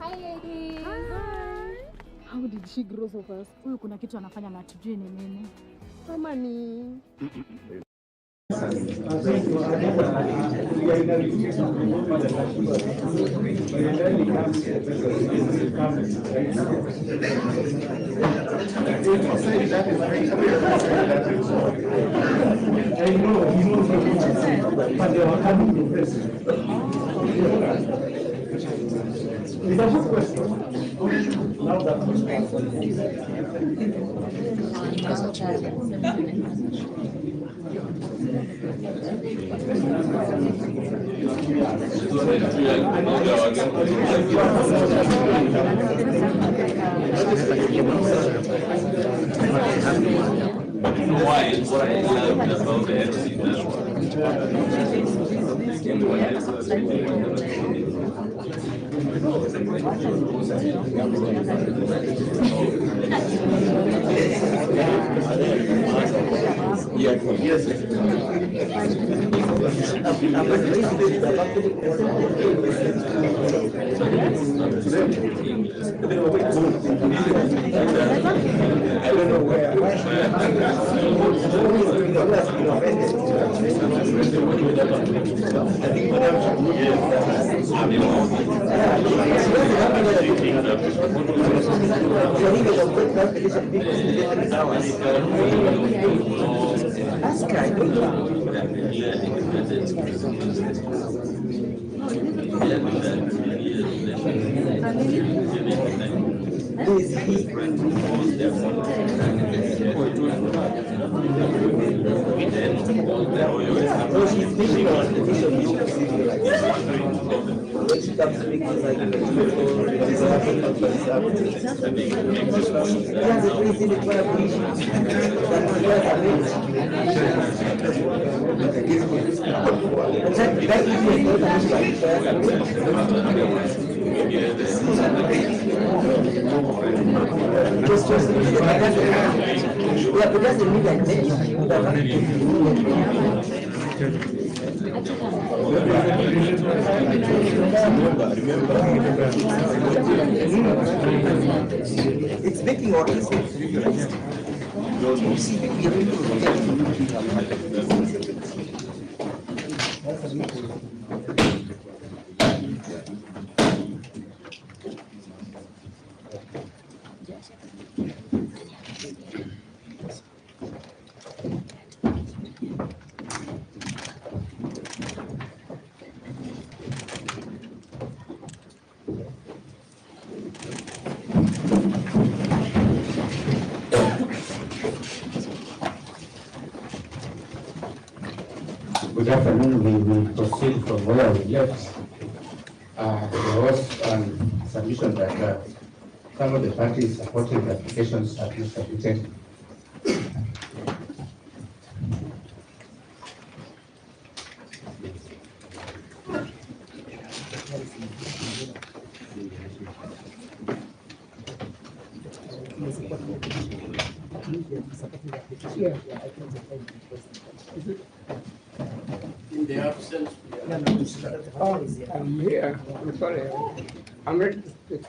Hi ladies. Hi. How did she grow so fast? Huyu kuna kitu anafanya na tujui ni nini. Kama ni It's a good question. Now that why is what I love about the FC I don't know where. It's making all this. Good afternoon. We will proceed from where we left. There was submission that some of the parties supporting the applications have been submitted. In the absence, I'm here. I'm sorry. I'm ready to speak.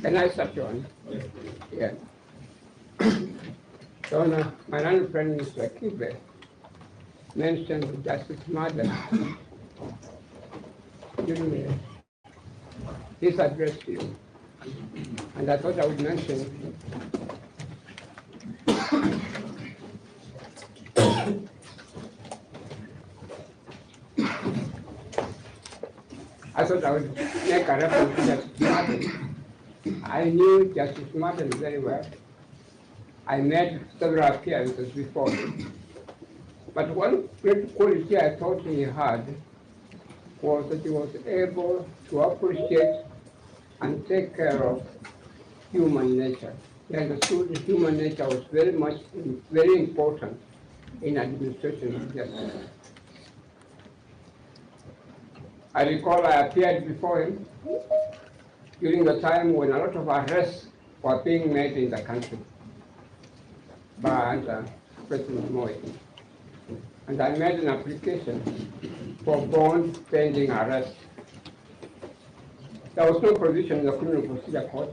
Can I start, John? Yeah. John, my learned friend Mr. Kibe mentioned Justice Mother during his address to you. And I thought I would mention I would make a reference to Justice Martin. I knew Justice Martin very well. I made several appearances before. But one great quality I thought he had was that he was able to appreciate and take care of human nature. He understood that human nature was very important in administration of justice. I recall I appeared before him during the time when a lot of arrests were being made in the country by President Moi. And I made an application for bond pending arrest. There was no provision in the Criminal Procedure Code.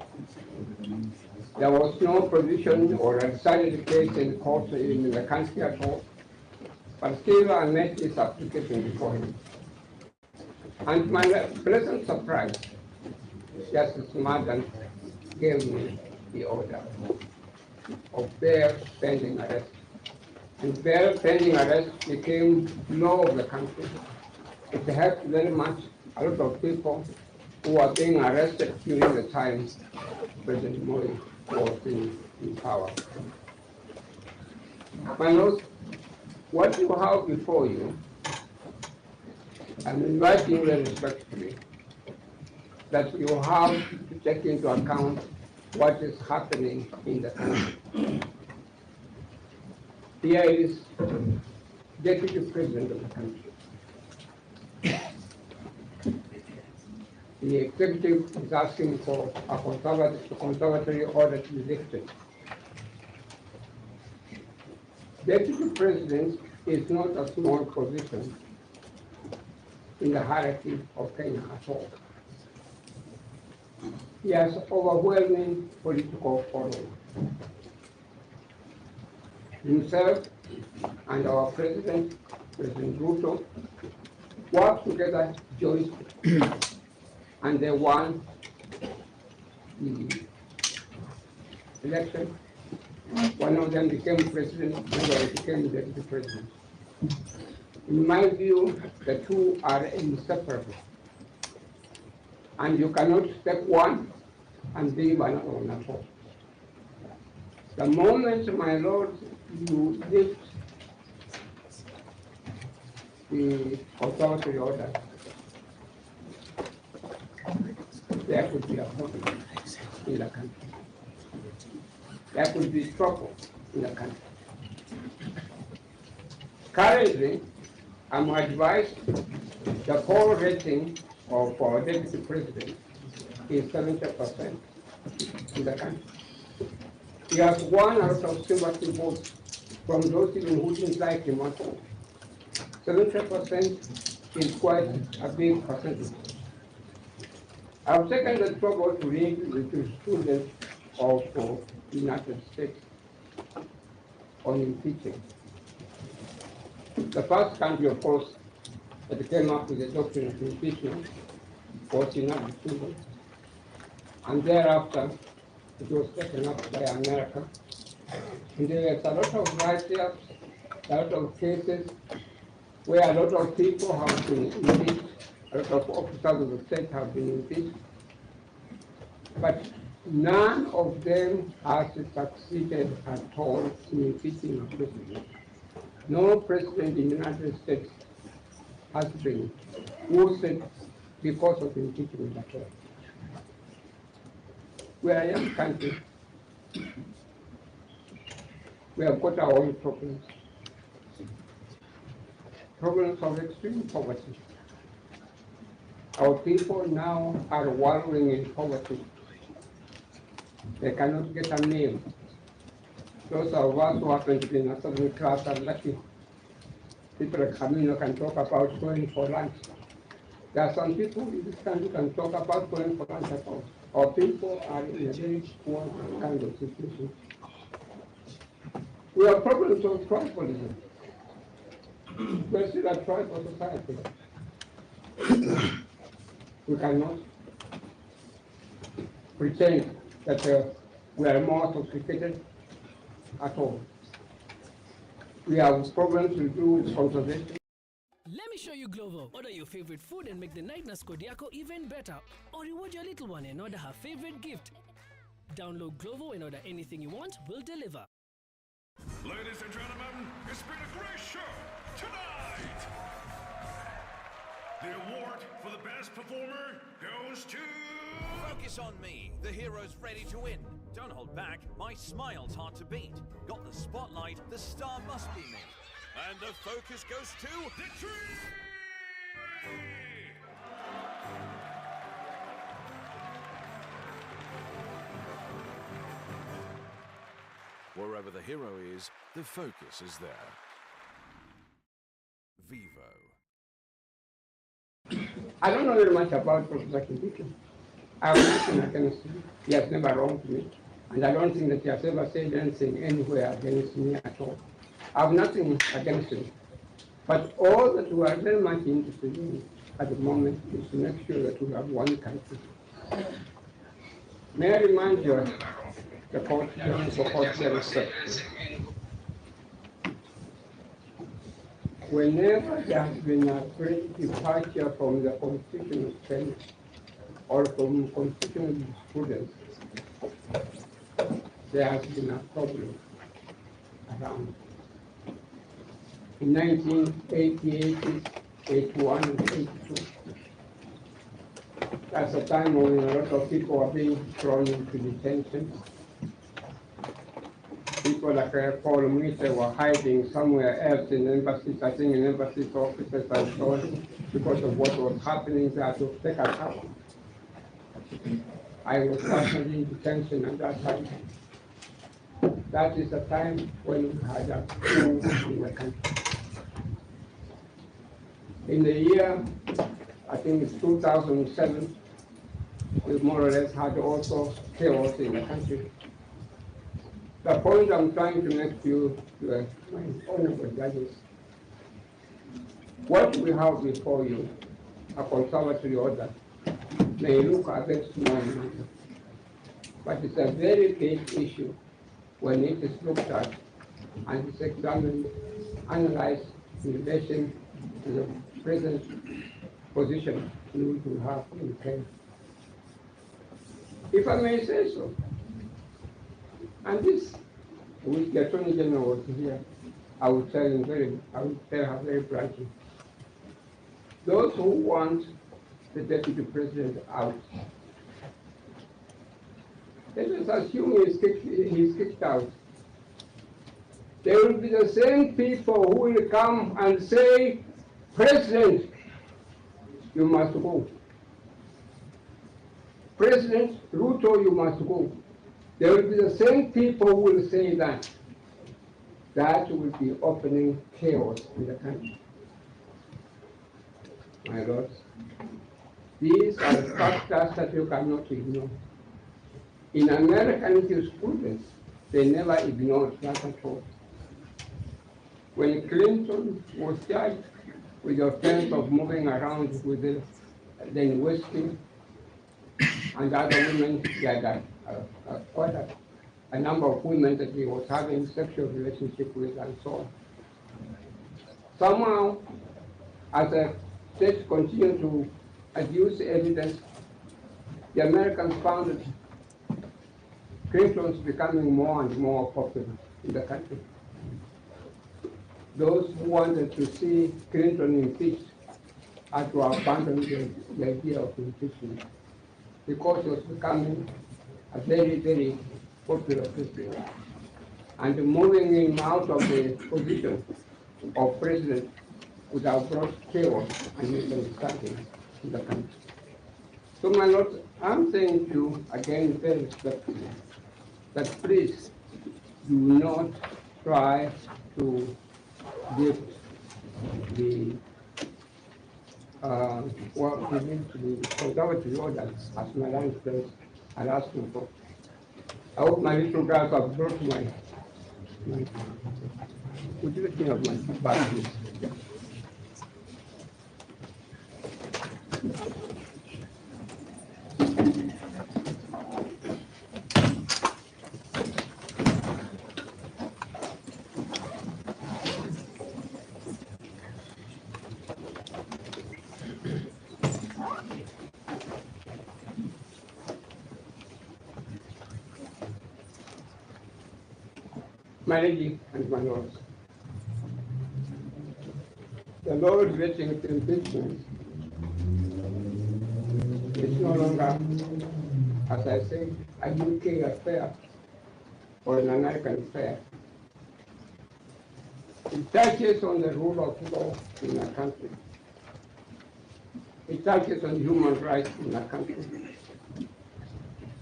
There was no provision or a decided case in court in the country at all. But still, I made this application before him. And my pleasant surprise, Justice Martin gave me the order of bail pending arrest. And bail pending arrest became law of the country. It helped very much a lot of people who were being arrested during the time President Moi was in power. My Lord, what you have before you, I'm inviting you very respectfully that you have to take into account what is happening in the country. Here is Deputy President of the country. The executive is asking for a conservatory order to be lifted. Deputy President is not a small position in the hierarchy of Kenya at all. He has overwhelming political following. Himself and our President, President Ruto, worked together jointly, and they won the election. One of them became president, another became deputy president. In my view, the two are inseparable. And you cannot take one and leave another one at all. The moment, my Lord, you lift the conservatory order, there could be a problem in the country. There could be trouble in the country. Currently, I'm advised the poll rating of our deputy president is 70% in the country. He has won a lot of sympathy votes from those even who didn't like him at all. 70% is quite a big percentage. I've taken the trouble to read with the students of the United States on impeaching. The first country, of course, that came up with the doctrine of impeachment was the United Kingdom. And thereafter, it was taken up by America. And there's a lot of write-ups, a lot of cases where a lot of people have been impeached, a lot of officers of the state have been impeached. But none of them has succeeded at all in impeaching a president. No president in the United States has been worsted because of impeachment at all. We are a young country. We have got our own problems. Problems of extreme poverty. Our people now are wallowing in poverty. They cannot get a meal. Those of us who happen to be in a certain class are lucky. People like Camino can talk about going for lunch. There are some people in this country who can talk about going for lunch at all. Our people are in a very poor kind of situation. We have problems of tribalism. We're still a tribal society. We cannot pretend that we are more sophisticated at all. We have problems to do with conservation. Let me show you Glovo. Order your favorite food and make the night na Kodiako even better. Or reward your little one and order her favorite gift. Download Glovo and order anything you want, we'll deliver. Ladies and gentlemen, it's been a great show. goes to... Focus on me. The hero's ready to win. Don't hold back. My smile's hard to beat. Got the spotlight. The star must be me. And the focus goes to... the tree! Wherever the hero is, the focus is there. Vivo. I don't know very much about Professor Kindiki. I have nothing against him. He has never wronged me. And I don't think that he has ever said anything anywhere against me at all. I have nothing against him. But all that we are very much interested in at the moment is to make sure that we have one country. May I remind you the Constitution for court service. Whenever there has been a great departure from the constitutional sense or from constitutional jurisprudence, there has been a problem around. In 1988, 81, and 82, that's a time when a lot of people were being thrown into detention. People like Paul Mwite were hiding somewhere else in embassies, I think in embassies offices and so on, because of what was happening there to take us out. I was personally in detention at that time. That is the time when we had a coup in the country. In the year, I think it's 2007, we more or less had also chaos in the country. The point I'm trying to make to you, my honorable judges, what we have before you, a conservatory order, may look a very small matter, but it's a very big issue when it is looked at and it's examined, analyzed in relation to the present position we will have in Kenya. If I may say so, and this, which the Attorney General was here, I would tell her very bluntly. Those who want the Deputy President out, let us assume he's kicked out. There will be the same people who will come and say, President, you must go. President Ruto, you must go. There will be the same people who will say that. That will be opening chaos in the country. My lords, these are factors that you cannot ignore. In American jurisprudence, they never ignored that at all. When Clinton was charged with the offense of moving around with the Westing and other women, he had quite a number of women that he was having sexual relationship with and so on. Somehow, as the states continued to adduce evidence, the Americans found that Clinton was becoming more and more popular in the country. Those who wanted to see Clinton impeached had to abandon the idea of impeachment because he was becoming a very, very popular president. And moving him out of the position of president would have brought chaos and misunderstanding in the country. So, my lord, I'm saying to you again very respectfully that please do not try to give the what we need to be conservative orders as Madam friends are asking for. I hope my little girls have brought my would you think of my bag, please? Yeah. My lady and my lords, the Lord waiting to impeachment It's no longer, as I said, a UK affair or an American affair. It touches on the rule of law in our country. It touches on human rights in our country.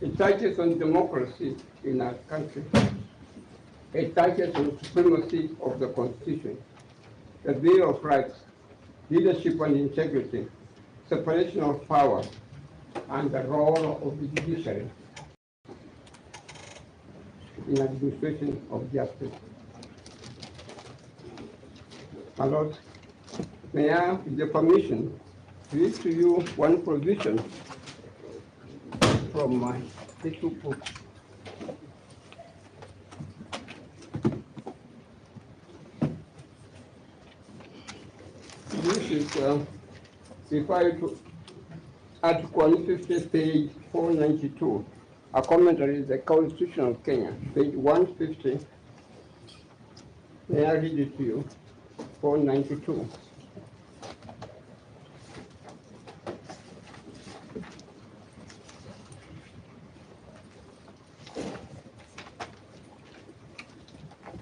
It touches on democracy in our country. It touches on supremacy of the Constitution, the Bill of Rights, leadership and integrity, separation of powers, and the role of the judiciary in administration of justice. My Lord, may I, with your permission, read to you one provision from my little book. This is referred to Article 150, page 492, a commentary of the Constitution of Kenya, page 150. May I read it to you? 492.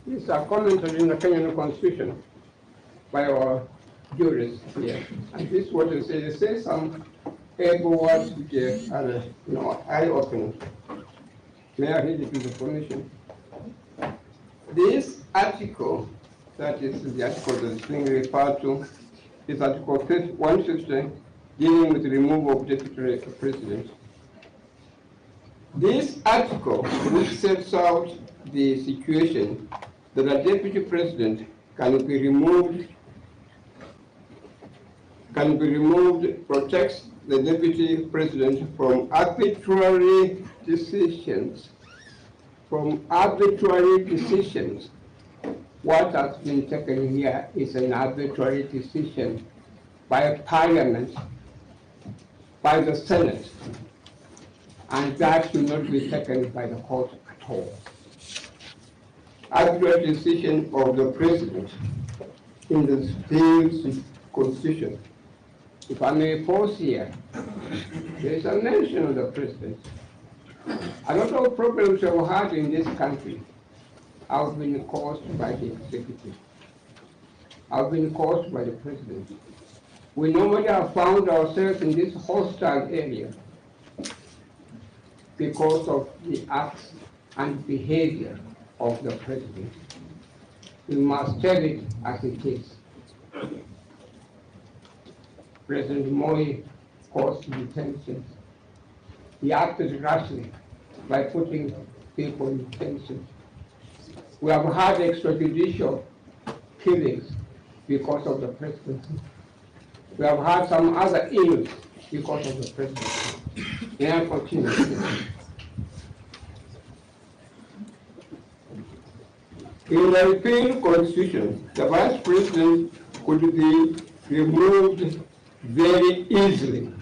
This is a commentary in the Kenyan Constitution by our jurists here. And this is what it says. It says some able words which are eye-opening. May I read it with the permission? This article, that is the article that's being referred to, is Article 150, dealing with the removal of deputy president. This article, which sets out the situation that a deputy president can be removed, protects the deputy president from arbitrary decisions. What has been taken here is an arbitrary decision by Parliament, by the Senate, and that should not be taken by the court at all. Arbitrary decision of the president in the same constitution. If I may pause here, there is a mention of the president. A lot of problems we've had in this country have been caused by the executive, have been caused by the president. We normally have found ourselves in this hostile area because of the acts and behavior of the president. We must tell it as it is. President Moi caused detentions. He acted rashly by putting people in detention. We have had extrajudicial killings because of the presidency. We have had some other ills because of the presidency. May I continue? In the repealed constitution, the vice president could be removed very easily,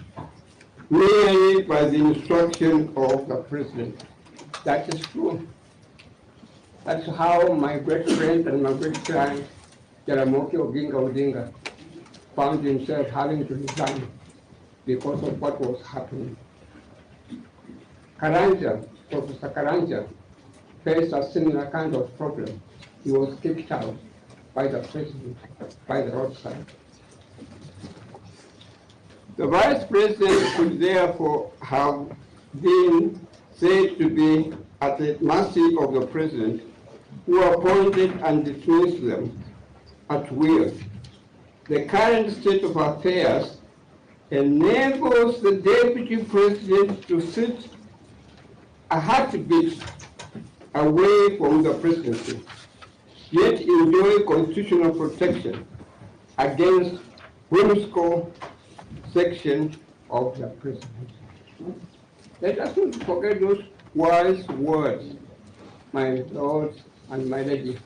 merely by the instruction of the president. That is true. That's how my great friend and my great client, Jaramogi Oginga Odinga, found himself having to resign because of what was happening. Karanja, Professor Karanja, faced a similar kind of problem. He was kicked out by the president, by the roadside. The vice president could therefore have been said to be at the mercy of the president, who appointed and dismissed them at will. The current state of affairs enables the deputy president to sit a heartbeat away from the presidency, yet enjoy constitutional protection against whimsical section of the presidency. Let us not forget those wise words, my lords and my lady.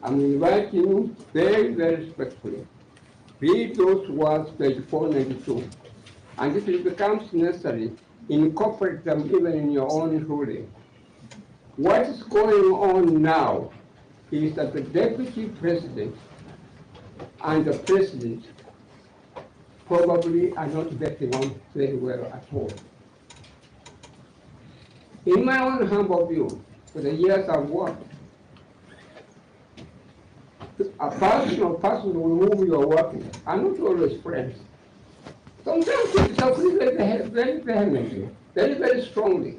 I'm inviting you very, very respectfully. Read those words, page 492, and if it becomes necessary, incorporate them even in your own ruling. What is going on now is that the deputy president and the president probably are not getting on very well at all. In my own humble view, for the years I've worked, a person or persons with whom you are working are not always friends. Sometimes you disagree very vehemently, very strongly.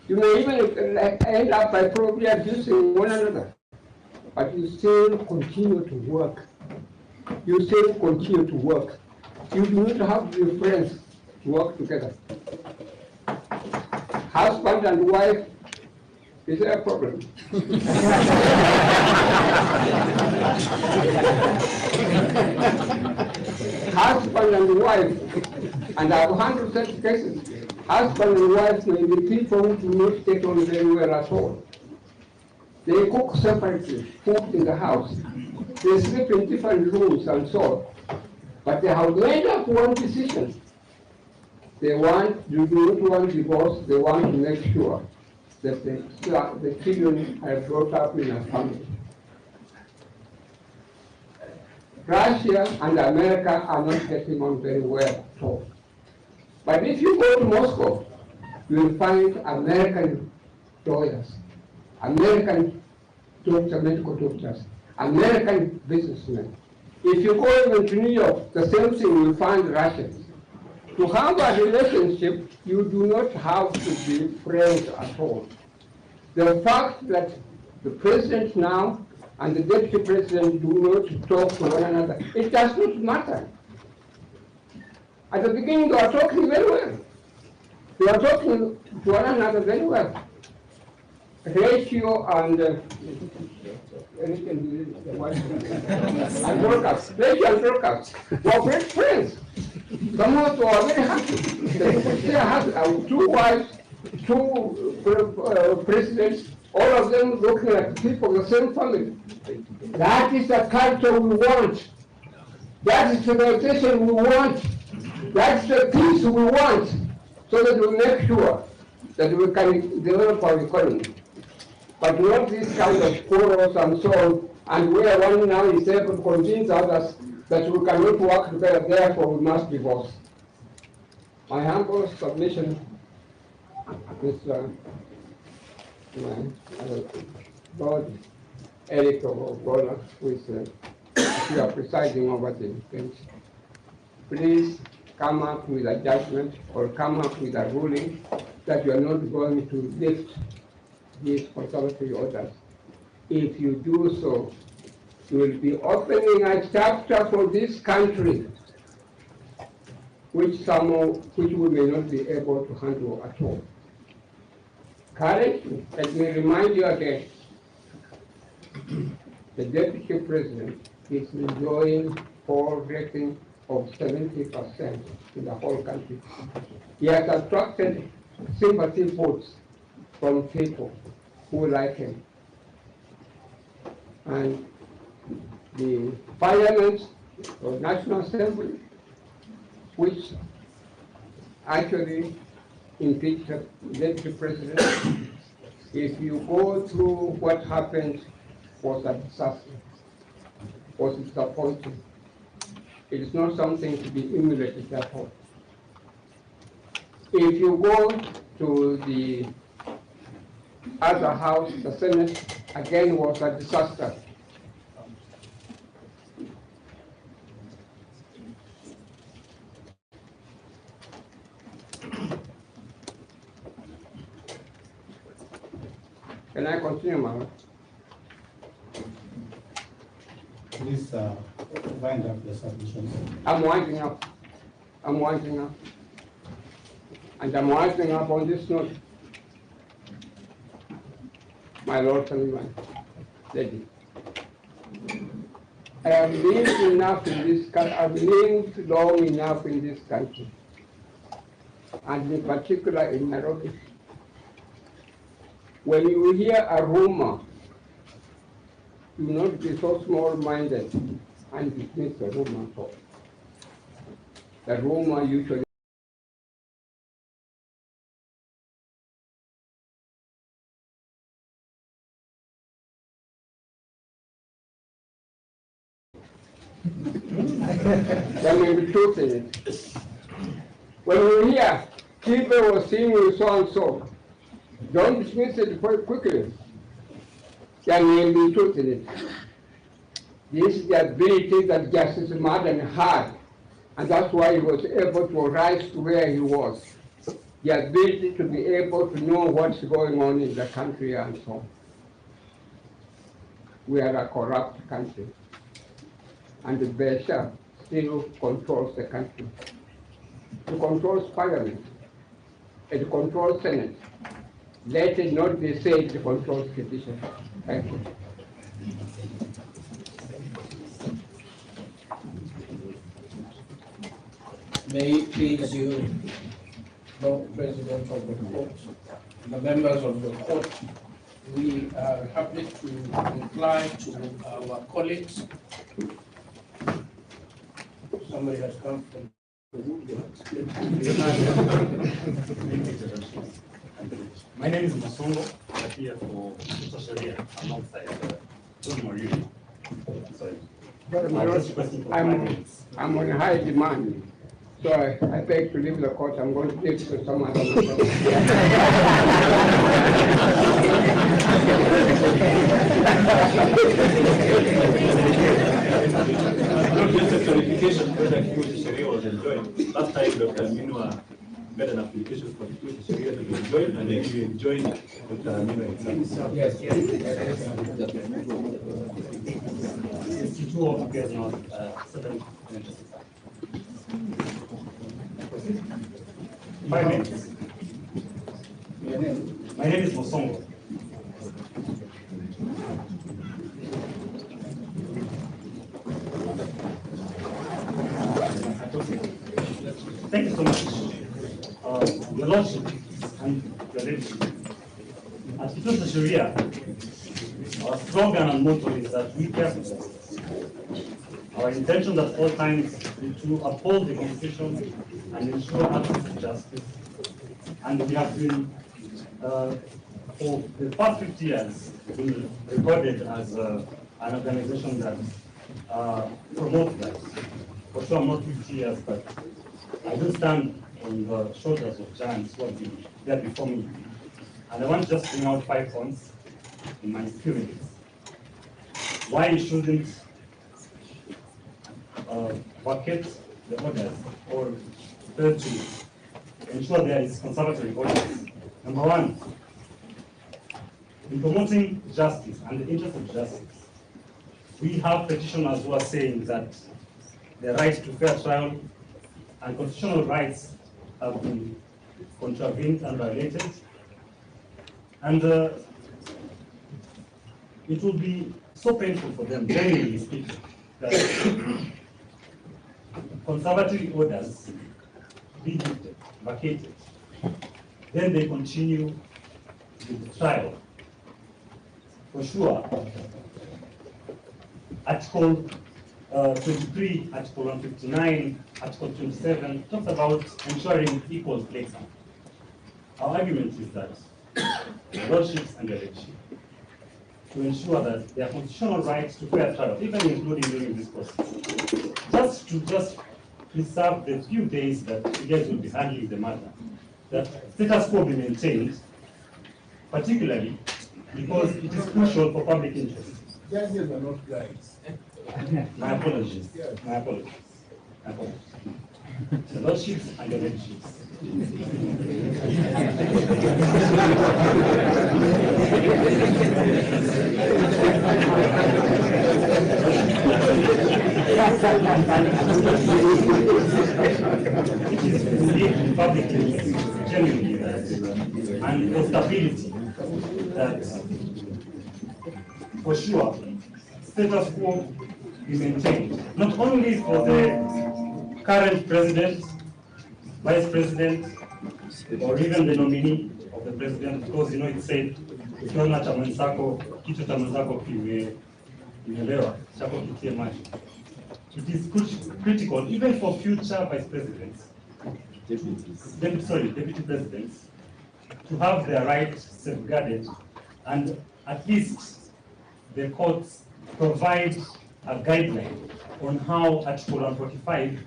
You may even end up by probably abusing one another, but you still continue to work. You still continue to work. You do not have to be friends to work together. Husband and wife, is there a problem? Husband and wife, and I've handled such cases. Husband and wife may be people who do not get on very well at all. They cook separately, food in the house. They sleep in different rooms and so on. But they have made up one decision. They do not want divorce, they want to make sure that the children are brought up in a family. Russia and America are not getting on very well at all. But if you go to Moscow, you will find American lawyers, American medical doctors, American businessmen. If you go even to New York, the same thing, you will find Russians. To have a relationship, you do not have to be friends at all. The fact that the president now and the deputy president do not talk to one another, it does not matter. At the beginning, they are talking very well. They are talking to one another very well. Ratio and Ratio and broadcast were great friends. Some of them were very happy. They had two wives, two presidents, all of them looking at people of the same family. That is the culture we want. That is the civilization we want. That's the peace we want, so that we make sure that we can develop our economy. But not this kind of quarrels and so on, and where one now is able to convince others that we cannot work together, therefore we must divorce. My humble submission is God, Eric or Gola, who is you are presiding over the bench. Please come up with a judgment or come up with a ruling that you are not going to lift these conservative orders. If you do so, you will be opening a chapter for this country which we may not be able to handle at all. Currently, let me remind you again, the deputy president is enjoying poll rating of 70% in the whole country. He has attracted sympathy votes from people who like him. And the Parliament or National Assembly, which actually impeached the deputy president, if you go through what happened, was a disaster, was disappointing. It is not something to be emulated at all. If you go to the other house, the Senate, again was a disaster. Can I continue, Mama? Please wind up the submissions. I'm winding up. I'm winding up. And I'm winding up on this note. My Lord and my Lady, I have lived enough in this country, I've lived long enough in this country, and in particular in Nairobi. When you hear a rumor, do not be so small-minded and dismiss the rumor at all. The rumor usually There may be truth in it. When you hear people were seeing with so and so, don't dismiss it very quickly. There may be truth in it. This is the ability that Justice Madden had, and that's why he was able to rise to where he was. The ability to be able to know what's going on in the country and so on. We are a corrupt country, and the Besha still controls the country. It controls Parliament, it controls Senate. Let it not be said it controls petition. Thank you. May it please you, Lord President of the Court, the members of the Court, we are happy to reply to our colleagues. Somebody has come from the woodworks. My name is Masongo. I'm here for Social Sharia alongside John Marie. Sorry. I'm on high demand, so I beg to leave the court. I'm going to give to some other member. Just a clarification whether Kiyoshi Sharia was enjoined. Last time Dr. Minwa made an application for Kiyoshi Sharia to be enjoined, and then you enjoined Dr. Minwa himself. Yes, yes. Two of you guys now, My name is Mosongo. Thank you so much. Your Lordship and your Ladyship. At Kiyoshi Sharia, our slogan and motto is that we care for justice. Our intention at all times is to uphold the Constitution and ensure access to justice. And we have been, for the past 50 years, been recorded as an organization that promotes that. For sure, I'm not 50 years, but I do stand on the shoulders of giants who have been there before me. And I want to just bring out 5 points in my spirit. Why you shouldn't vacate the orders or fail to ensure there is conservatory orders. Number 1, in promoting justice and the interest of justice, we have petitioners who are saying that the right to fair trial and constitutional rights have been contravened and violated. And it will be so painful for them, generally speaking, that conservatory orders be lifted, vacated. Then they continue with the trial. For sure, Article 23, Article 159, Article 27 talks about ensuring equal placement. Our argument is that the lordships and the ladyship, to ensure that their constitutional rights to fair trial, even including during this process, just preserve the few days that you guys will be handling the matter, that status quo be maintained, particularly because it is crucial for public interest. Judges are not guides. My apologies. My apologies. My apologies. The lordships and the ladieships. It is believed in public interest, genuinely, that, and the stability that, for sure, status quo be maintained, not only for the current president, vice president, or even the nominee of the president, because you know it said, ukiona cha mwenzako, kitu cha mwenzako kimeelewa, chako kitie maji. It is critical even for future vice presidents, deputy presidents, to have their rights safeguarded, and at least the courts provide a guideline on how Article 145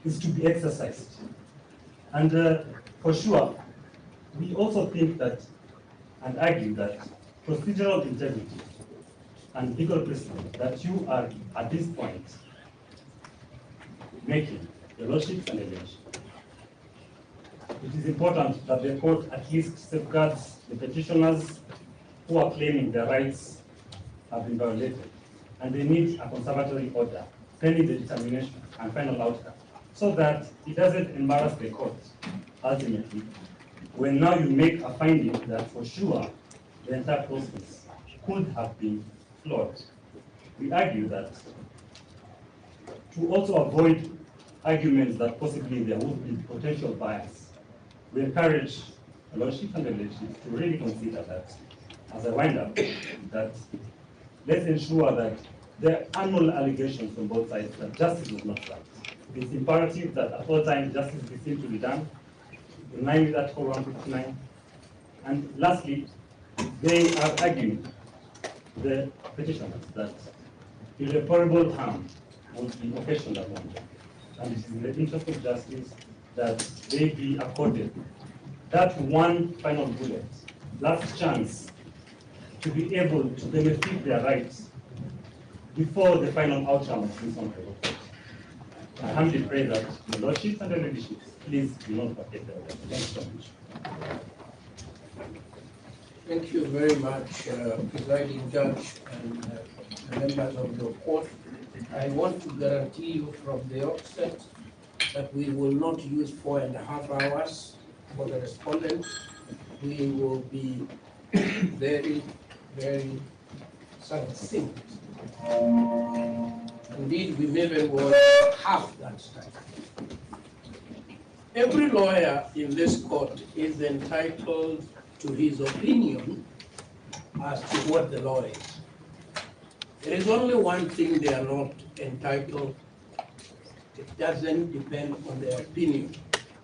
is to be exercised. And for sure, we also think that and argue that procedural integrity and legal precedent that you are at this point making, the lordships and the lordships, it is important that the court at least safeguards the petitioners who are claiming their rights have been violated, and they need a conservatory order pending the determination and final outcome, so that it doesn't embarrass the court ultimately when now you make a finding that for sure the entire process could have been flawed. We argue that to also avoid arguments that possibly there would be potential bias, we encourage the lordship and the lordship to really consider that, as I wind up, that let's ensure that there are no allegations from both sides that justice was not done. It's imperative that at all times justice be seen to be done, in line with Article 159. And lastly, they are arguing, the petitioners, that irreparable harm would be occasioned upon them. And it is in the interest of justice that they be accorded that one final bullet, last chance to be able to benefit their rights before the final outcome of this on the court. I humbly pray that the lordships and the ladyships, please do not forget them. Thank you so much. Thank you very much, presiding judge and the members of the court. I want to guarantee you from the outset that we will not use 4.5 hours for the respondent. We will be very, very succinct. Indeed, we may even go half that time. Every lawyer in this court is entitled to his opinion as to what the law is. There is only one thing they are not entitled. It doesn't depend on their opinion.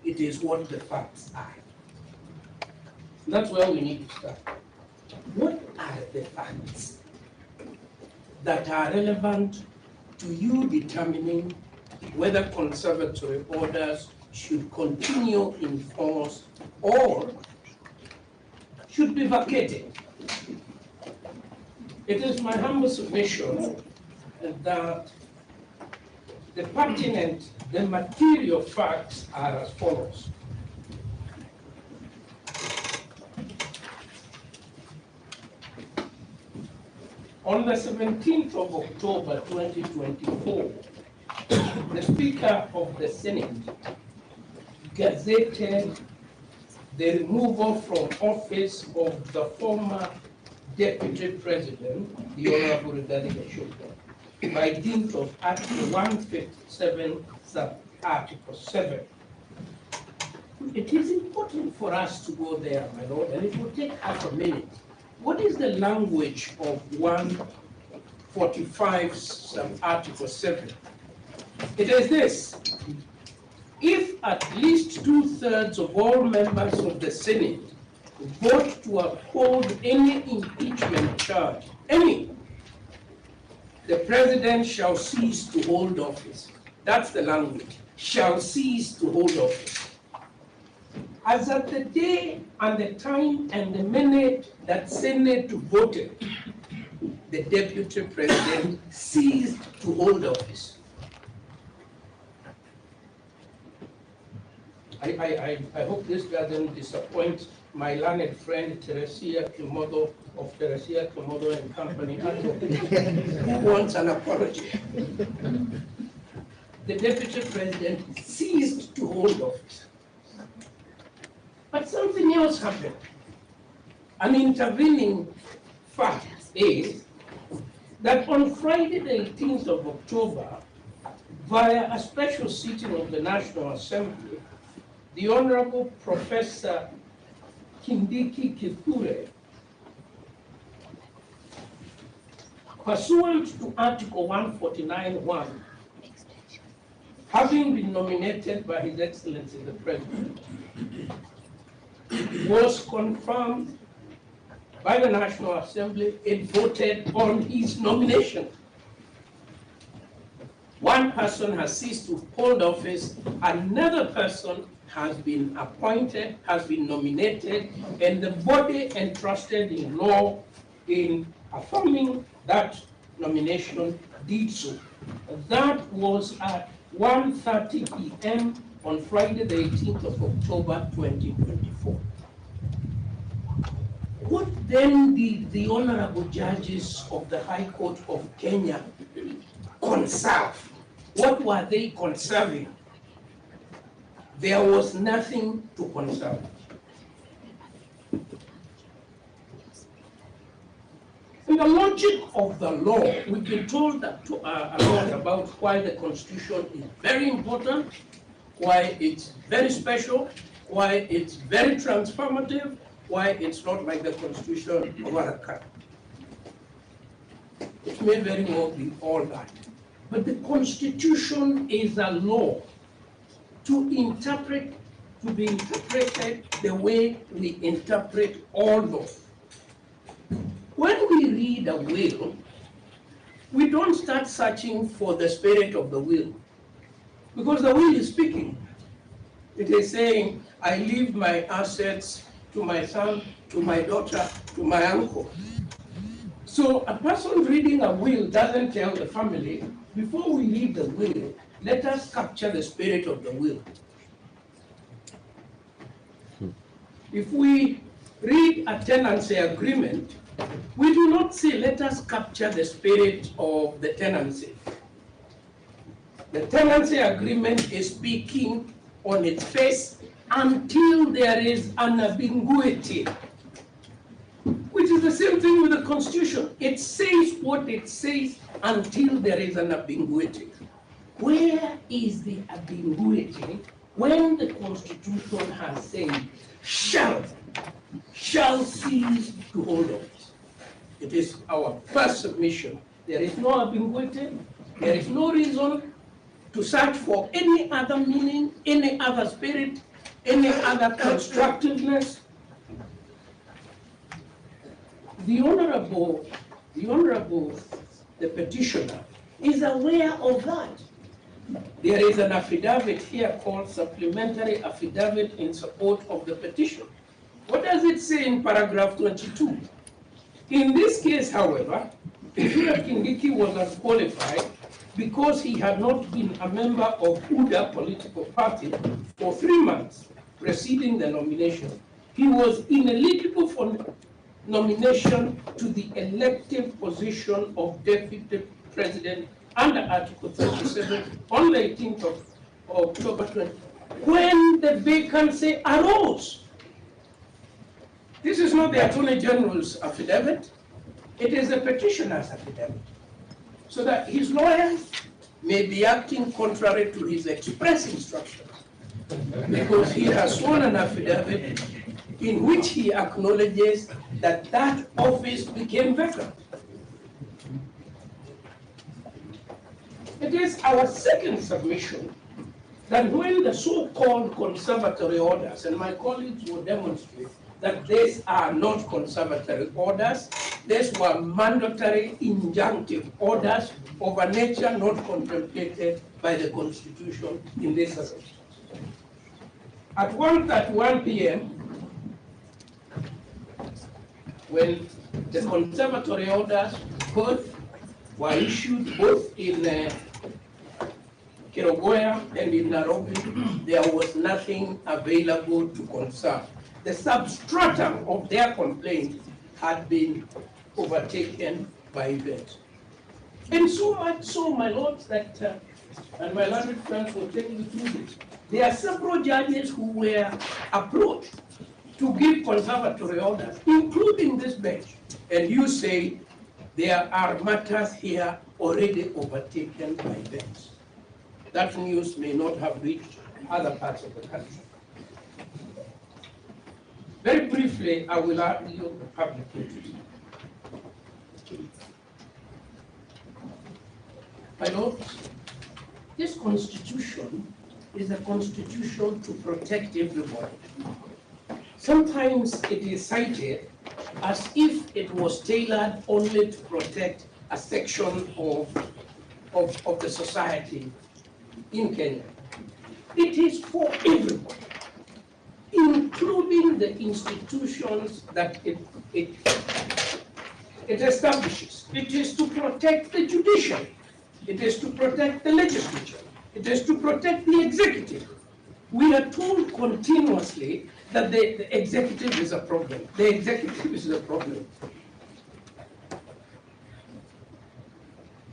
It is what the facts are. That's where we need to start. What are the facts that are relevant to you determining whether conservatory orders should continue in force or should be vacated? It is my humble submission that the pertinent, the material facts are as follows. On the 17th of October 2024, the Speaker of the Senate gazetted the removal from office of the former Deputy President, the Honorable Rigathi Gachagua, by dint of Article 157, sub-Article 7. It is important for us to go there, my lord, and it will take half a minute. What is the language of 145, sub-Article 7? It is this: if at least 2/3 of all members of the Senate vote to uphold any impeachment charge, any, the president shall cease to hold office. That's the language, shall cease to hold office. As at the day and the time and the minute that Senate voted, the Deputy President ceased to hold office. I hope this doesn't disappoint my learned friend Teresia Kimodo of Teresia Kimodo and Company, who wants an apology. The Deputy President ceased to hold office. But something else happened. An intervening fact is that on Friday, the 18th of October, via a special sitting of the National Assembly, the Honorable Professor Kindiki Kithure, pursuant to Article 149(1), having been nominated by His Excellency the President, was confirmed by the National Assembly. It voted on his nomination. person has ceased to hold office, another person has been appointed, has been nominated, and the body entrusted in law in affirming that nomination did so. That was at 1:30 p.m. on Friday, the 18th of October, 2024. What then did the honorable judges of the High Court of Kenya conserve? What were they conserving? There was nothing to conserve. In the logic of the law, we've been told that a lot about why the Constitution is very important, why it's very special, why it's very transformative, why it's not like the Constitution of other countries. It may very well be all that. But the Constitution is a law to be interpreted the way we interpret all law. When we read a will, we don't start searching for the spirit of the will, because the will is speaking. It is saying, I leave my assets to my son, to my daughter, to my uncle. So a person reading a will doesn't tell the family, before we read the will, let us capture the spirit of the will. If we read a tenancy agreement, we do not say, let us capture the spirit of the tenancy. The tenancy agreement is speaking on its face until there is an ambiguity, which is the same thing with the Constitution. It says what it says until there is an ambiguity. Where is the ambiguity when the Constitution has said, shall cease to hold office? It is our first submission. There is no ambiguity. There is no reason to search for any other meaning, any other spirit, any other constructiveness. The petitioner is aware of that. There is an affidavit here called supplementary affidavit in support of the petition. What does it say in paragraph 22? In this case, however, Kindiki was unqualified because he had not been a member of UDA political party for 3 months preceding the nomination. He was ineligible for nomination to the elective position of deputy president under Article 37 on the 18th of October 20, when the vacancy arose. This is not the Attorney General's affidavit, it is the petitioner's affidavit. So that his lawyers may be acting contrary to his express instructions, because he has sworn an affidavit in which he acknowledges that that office became vacant. It is our second submission that when the so-called conservatory orders, and my colleagues will demonstrate that these are not conservatory orders, these were mandatory injunctive orders of a nature not contemplated by the Constitution in this circumstance. At 1:31 p.m., when the conservatory orders both were issued both in Kerogoya and in Nairobi, there was nothing available to conserve. The substratum of their complaint had been overtaken by events. And so much so, my lords, that, and my learned friends will take you through this, there are several judges who were approached to give conservatory orders, including this bench. And you say there are matters here already overtaken by events. That news may not have reached other parts of the country. Very briefly, I will argue the public interest. My lords, this Constitution is a Constitution to protect everybody. Sometimes it is cited as if it was tailored only to protect a section of the society, in Kenya. It is for everybody, including the institutions that it establishes. It is to protect the judiciary. It is to protect the legislature. It is to protect the executive. We are told continuously that the executive is a problem. The executive is a problem.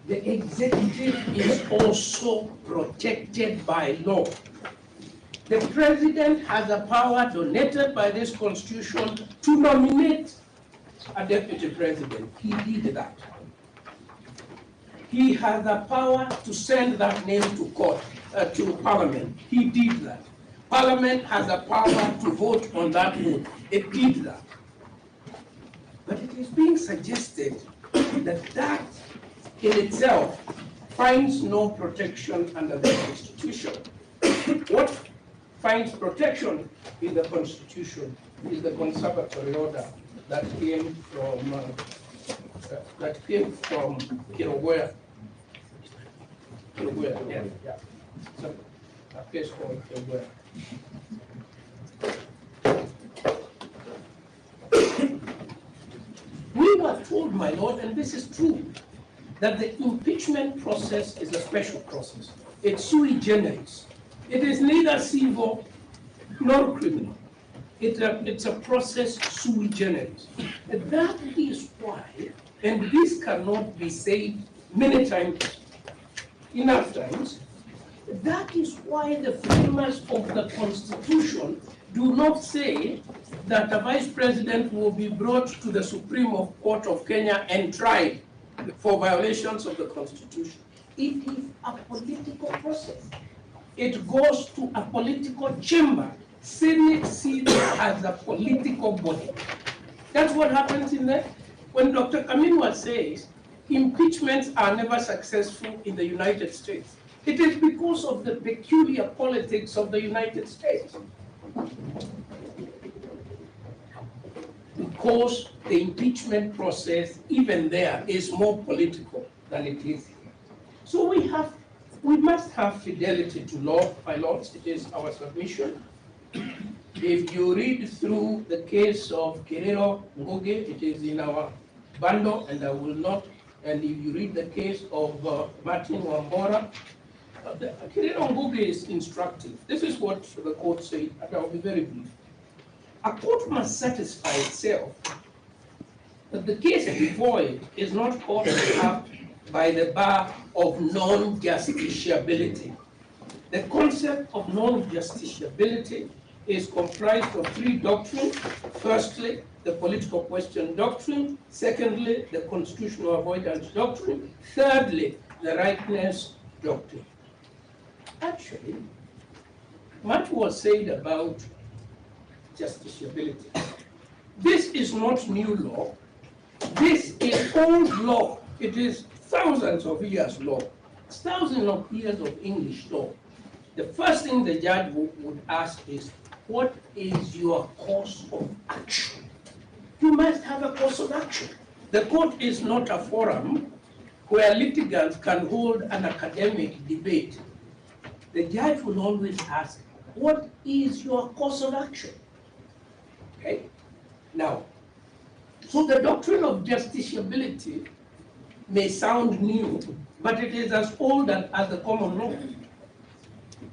The executive is also protected by law. The president has a power donated by this constitution to nominate a deputy president. He did that. He has the power to send that name to court, to parliament. He did that. Parliament has the power to vote on that vote. It did that. But it is being suggested that that in itself finds no protection under the Constitution. What finds protection in the Constitution is the conservatory order that came from Kirogwea. Yeah. So, a place called Kirogwea. We were told, my lord, and this is true, that the impeachment process is a special process. It's sui generis. It is neither civil nor criminal. It's a process sui generis. And that is why, and this cannot be said many times, enough times, that is why the framers of the Constitution do not say that a vice president will be brought to the Supreme Court of Kenya and tried for violations of the Constitution. It is a political process. It goes to a political chamber. Senate sees it as a political body. That's what happens in there. When Dr. Kaminwa says impeachments are never successful in the United States, it is because of the peculiar politics of the United States. Because the impeachment process, even there, is more political than it is here. So we must have fidelity to law, my lords. It is our submission. If you read through the case of Kirero Ngugi, it is in our bundle, and I will not. And if you read the case of Martin Wambora, Kirero Ngugi is instructive. This is what the court said, and I will be very brief. A court must satisfy itself that the case before it is not caught up by the bar of non-justiciability. The concept of non-justiciability is comprised of three doctrines. Firstly, the political question doctrine. Secondly, the constitutional avoidance doctrine. Thirdly, the rightness doctrine. Actually, much was said about justiciability. This is not new law. This is old law. It is thousands of years law. It's thousands of years of English law. The first thing the judge would ask is, what is your course of action? You must have a course of action. The court is not a forum where litigants can hold an academic debate. The judge will always ask, what is your course of action? Okay? Now, so the doctrine of justiciability may sound new, but it is as old as the common law.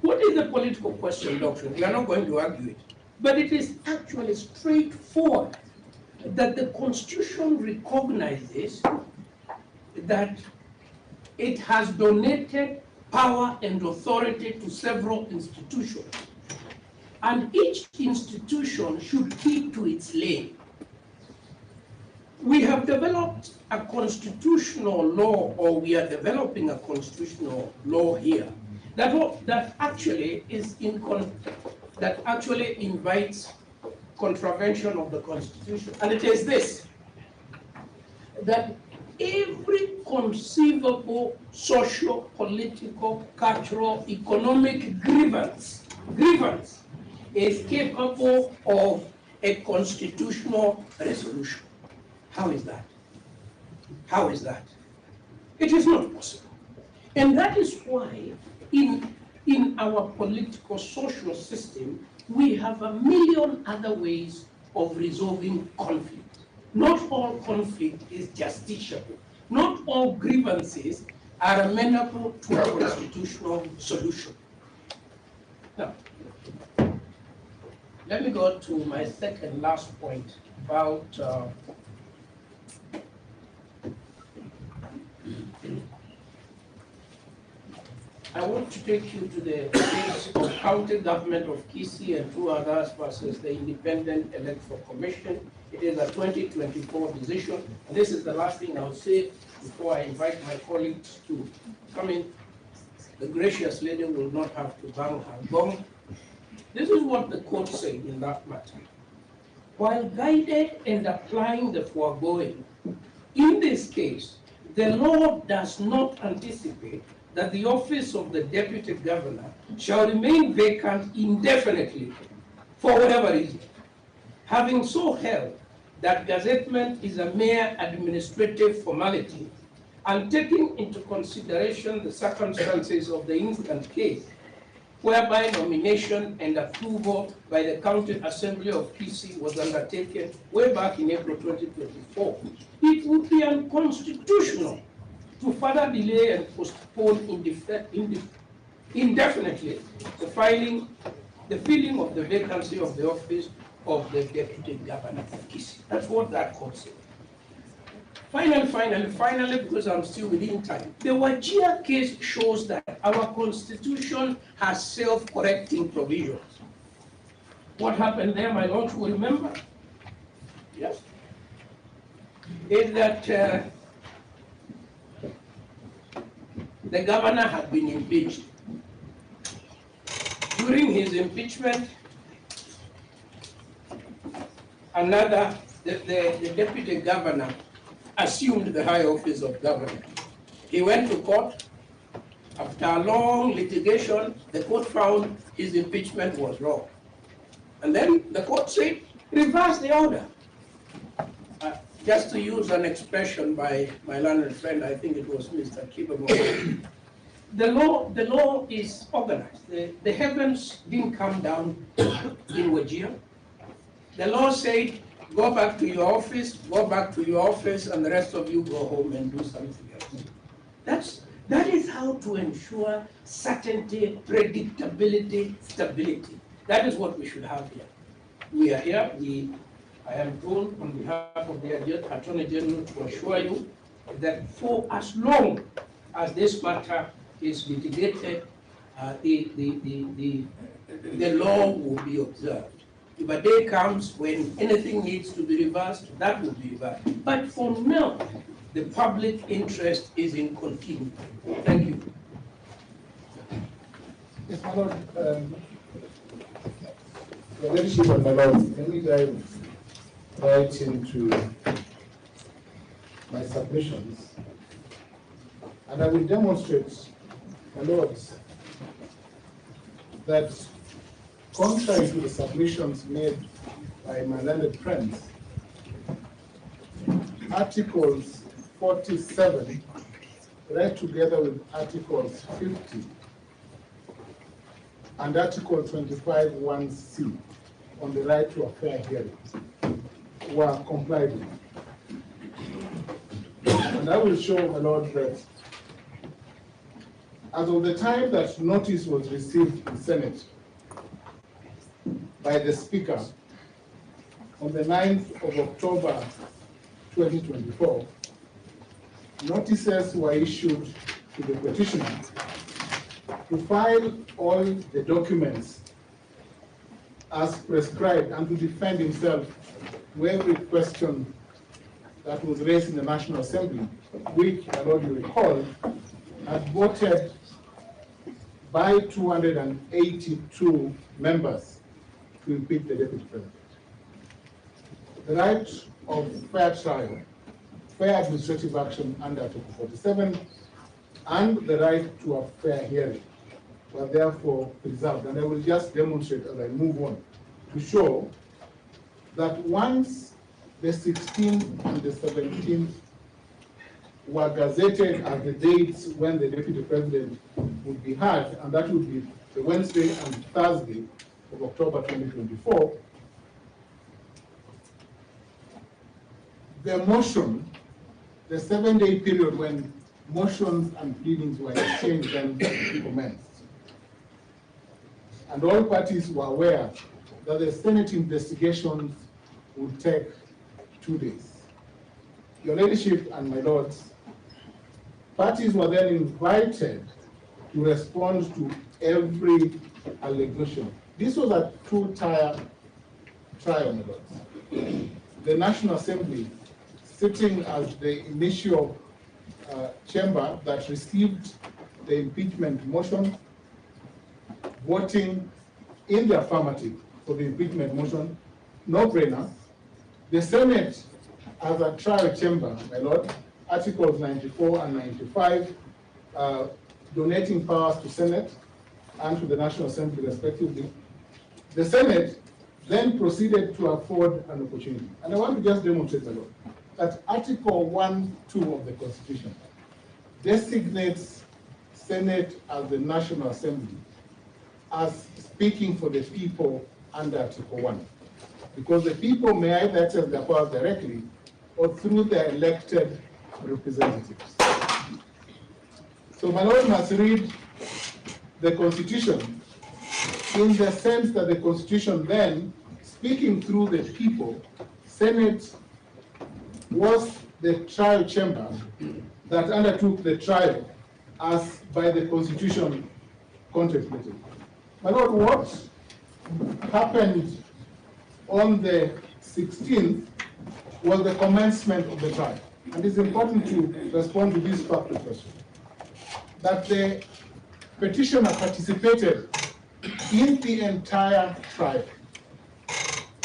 What is the political question doctrine? We are not going to argue it. But it is actually straightforward that the Constitution recognizes that it has donated power and authority to several institutions. And each institution should keep to its lane. We have developed a constitutional law, or we are developing a constitutional law here, that actually invites contravention of the Constitution. And it is this, that every conceivable social, political, cultural, economic grievance is capable of a constitutional resolution. How is that? How is that? It is not possible. And that is why in our political social system, we have a million other ways of resolving conflict. Not all conflict is justiciable. Not all grievances are amenable to a constitutional solution. Now, let me go to my second last point about I want to take you to the case of County Government of Kisii and two others versus the Independent Electoral Commission. It is a 2024 decision. And this is the last thing I'll say before I invite my colleagues to come in. The gracious lady will not have to bang her gong. This is what the court said in that matter. While guided and applying the foregoing, in this case, the law does not anticipate that the office of the deputy governor shall remain vacant indefinitely for whatever reason. Having so held that gazettement is a mere administrative formality, and taking into consideration the circumstances of the instant case, whereby nomination and approval by the County Assembly of Kisii was undertaken way back in April 2024, it would be unconstitutional to further delay and postpone indefinitely the filling of the vacancy of the office of the Deputy Governor of Kisii. That's what that court said. Finally, because I'm still within time, the Wajir case shows that our constitution has self-correcting provisions. What happened there, my lords will remember, yes, is that the governor had been impeached. During his impeachment, the deputy governor assumed the high office of governor. He went to court. After a long litigation, the court found his impeachment was wrong. And then the court said, reverse the order. Just to use an expression by my learned friend, I think it was Mr. Kibamo, the law is organized. The heavens didn't come down in Wajir. The law said, go back to your office, and the rest of you go home and do something else. That is how to ensure certainty, predictability, stability. That is what we should have here. We are here. I am told on behalf of the Attorney General to assure you that for as long as this matter is litigated, the law will be observed. If a day comes when anything needs to be reversed, that will be reversed. But for now, the public interest is in continuity. Thank you. Yes, my Lord, Your Ladyship and my Lord, can we dive right into my submissions? And I will demonstrate, my Lords, that contrary to the submissions made by my learned friends, Articles 47, right together with Articles 50 and Article 25 1C on the right to a fair hearing were complied with. And I will show, my Lord, that as of the time that notice was received in Senate by the Speaker on the 9th of October 2024, notices were issued to the petitioner to file all the documents as prescribed and to defend himself to every question that was raised in the National Assembly, which, my Lord, you recall, had voted by 282 members to impeach the Deputy President. The right of fair trial, fair administrative action under Article 47, and the right to a fair hearing were therefore preserved. And I will just demonstrate as I move on to show that once the 16th and the 17th were gazetted as the dates when the Deputy President would be heard, and that would be the Wednesday and Thursday of October 2024, the motion, the 7-day period when motions and pleadings were exchanged and commenced. And all parties were aware that the Senate investigations would take 2 days. Your Ladyship and my lords, parties were then invited to respond to every allegation. This was a two-tier trial, my lords. The National Assembly, sitting as the initial chamber that received the impeachment motion, voting in the affirmative for the impeachment motion, no-brainer. The Senate, as a trial chamber, my lord, Articles 94 and 95, donating powers to Senate and to the National Assembly respectively. The Senate then proceeded to afford an opportunity. And I want to just demonstrate, my lord, that Article 1(2) of the Constitution designates Senate as the National Assembly as speaking for the people under Article 1. Because the people may either access their powers directly or through their elected representatives. So my lord must read the Constitution in the sense that the Constitution then, speaking through the people, Senate was the trial chamber that undertook the trial as by the Constitution contemplated. My lord, what happened on the 16th was the commencement of the trial. And it's important to respond to this factual question. That the petitioner participated in the entire trial.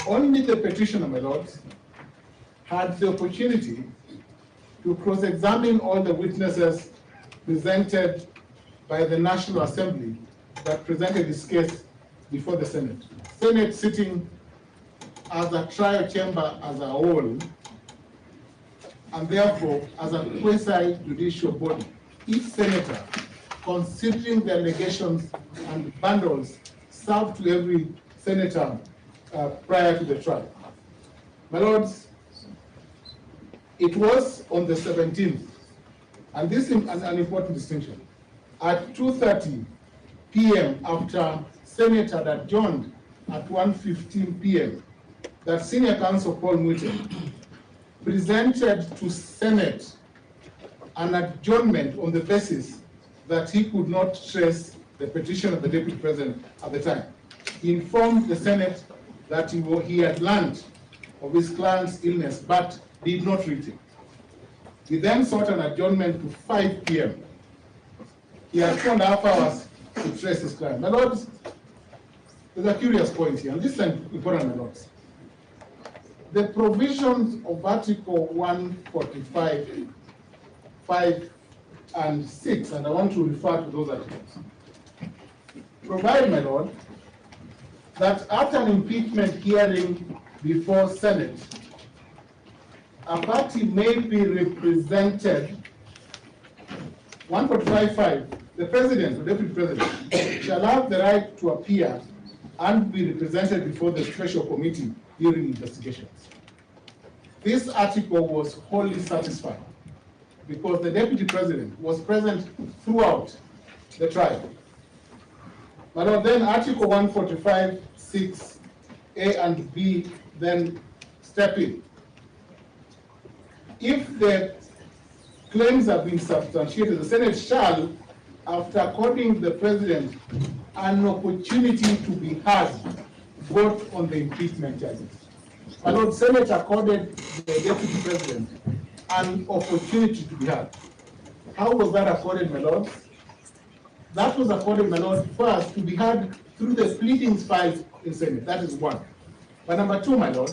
Only the petitioner, my lords, had the opportunity to cross-examine all the witnesses presented by the National Assembly that presented this case before the Senate. Senate sitting as a trial chamber as a whole, and therefore as a quasi-judicial body. Each senator, considering the allegations and bundles served to every senator prior to the trial. My lords, it was on the 17th, and this is an important distinction. At 2:30 p.m. after Senate had adjourned at 1:15 p.m., that Senior Counsel Paul Mwite presented to Senate an adjournment on the basis that he could not trace the petition of the Deputy President at the time. He informed the Senate that he had learned of his client's illness, but did not read it. He then sought an adjournment to 5 p.m. He had 2.5 hours to trace his client. My lords, there's a curious point here, and this is important, my lords. The provisions of Article 145, 5 and 6, and I want to refer to those articles, provide, my lord, that after an impeachment hearing before Senate, a party may be represented. 145.5, the President or Deputy President shall have the right to appear and be represented before the special committee during investigations. This article was wholly satisfied because the Deputy President was present throughout the trial. But then Article 145, 6, A and B then step in. If the claims have been substantiated, the Senate shall, after according the President an opportunity to be heard, vote on the impeachment charges. My Lord, Senate accorded the Deputy President an opportunity to be heard. How was that accorded, my Lord? That was accorded, my Lord, first to be heard through the pleadings filed in Senate. That is one. But number two, my Lord,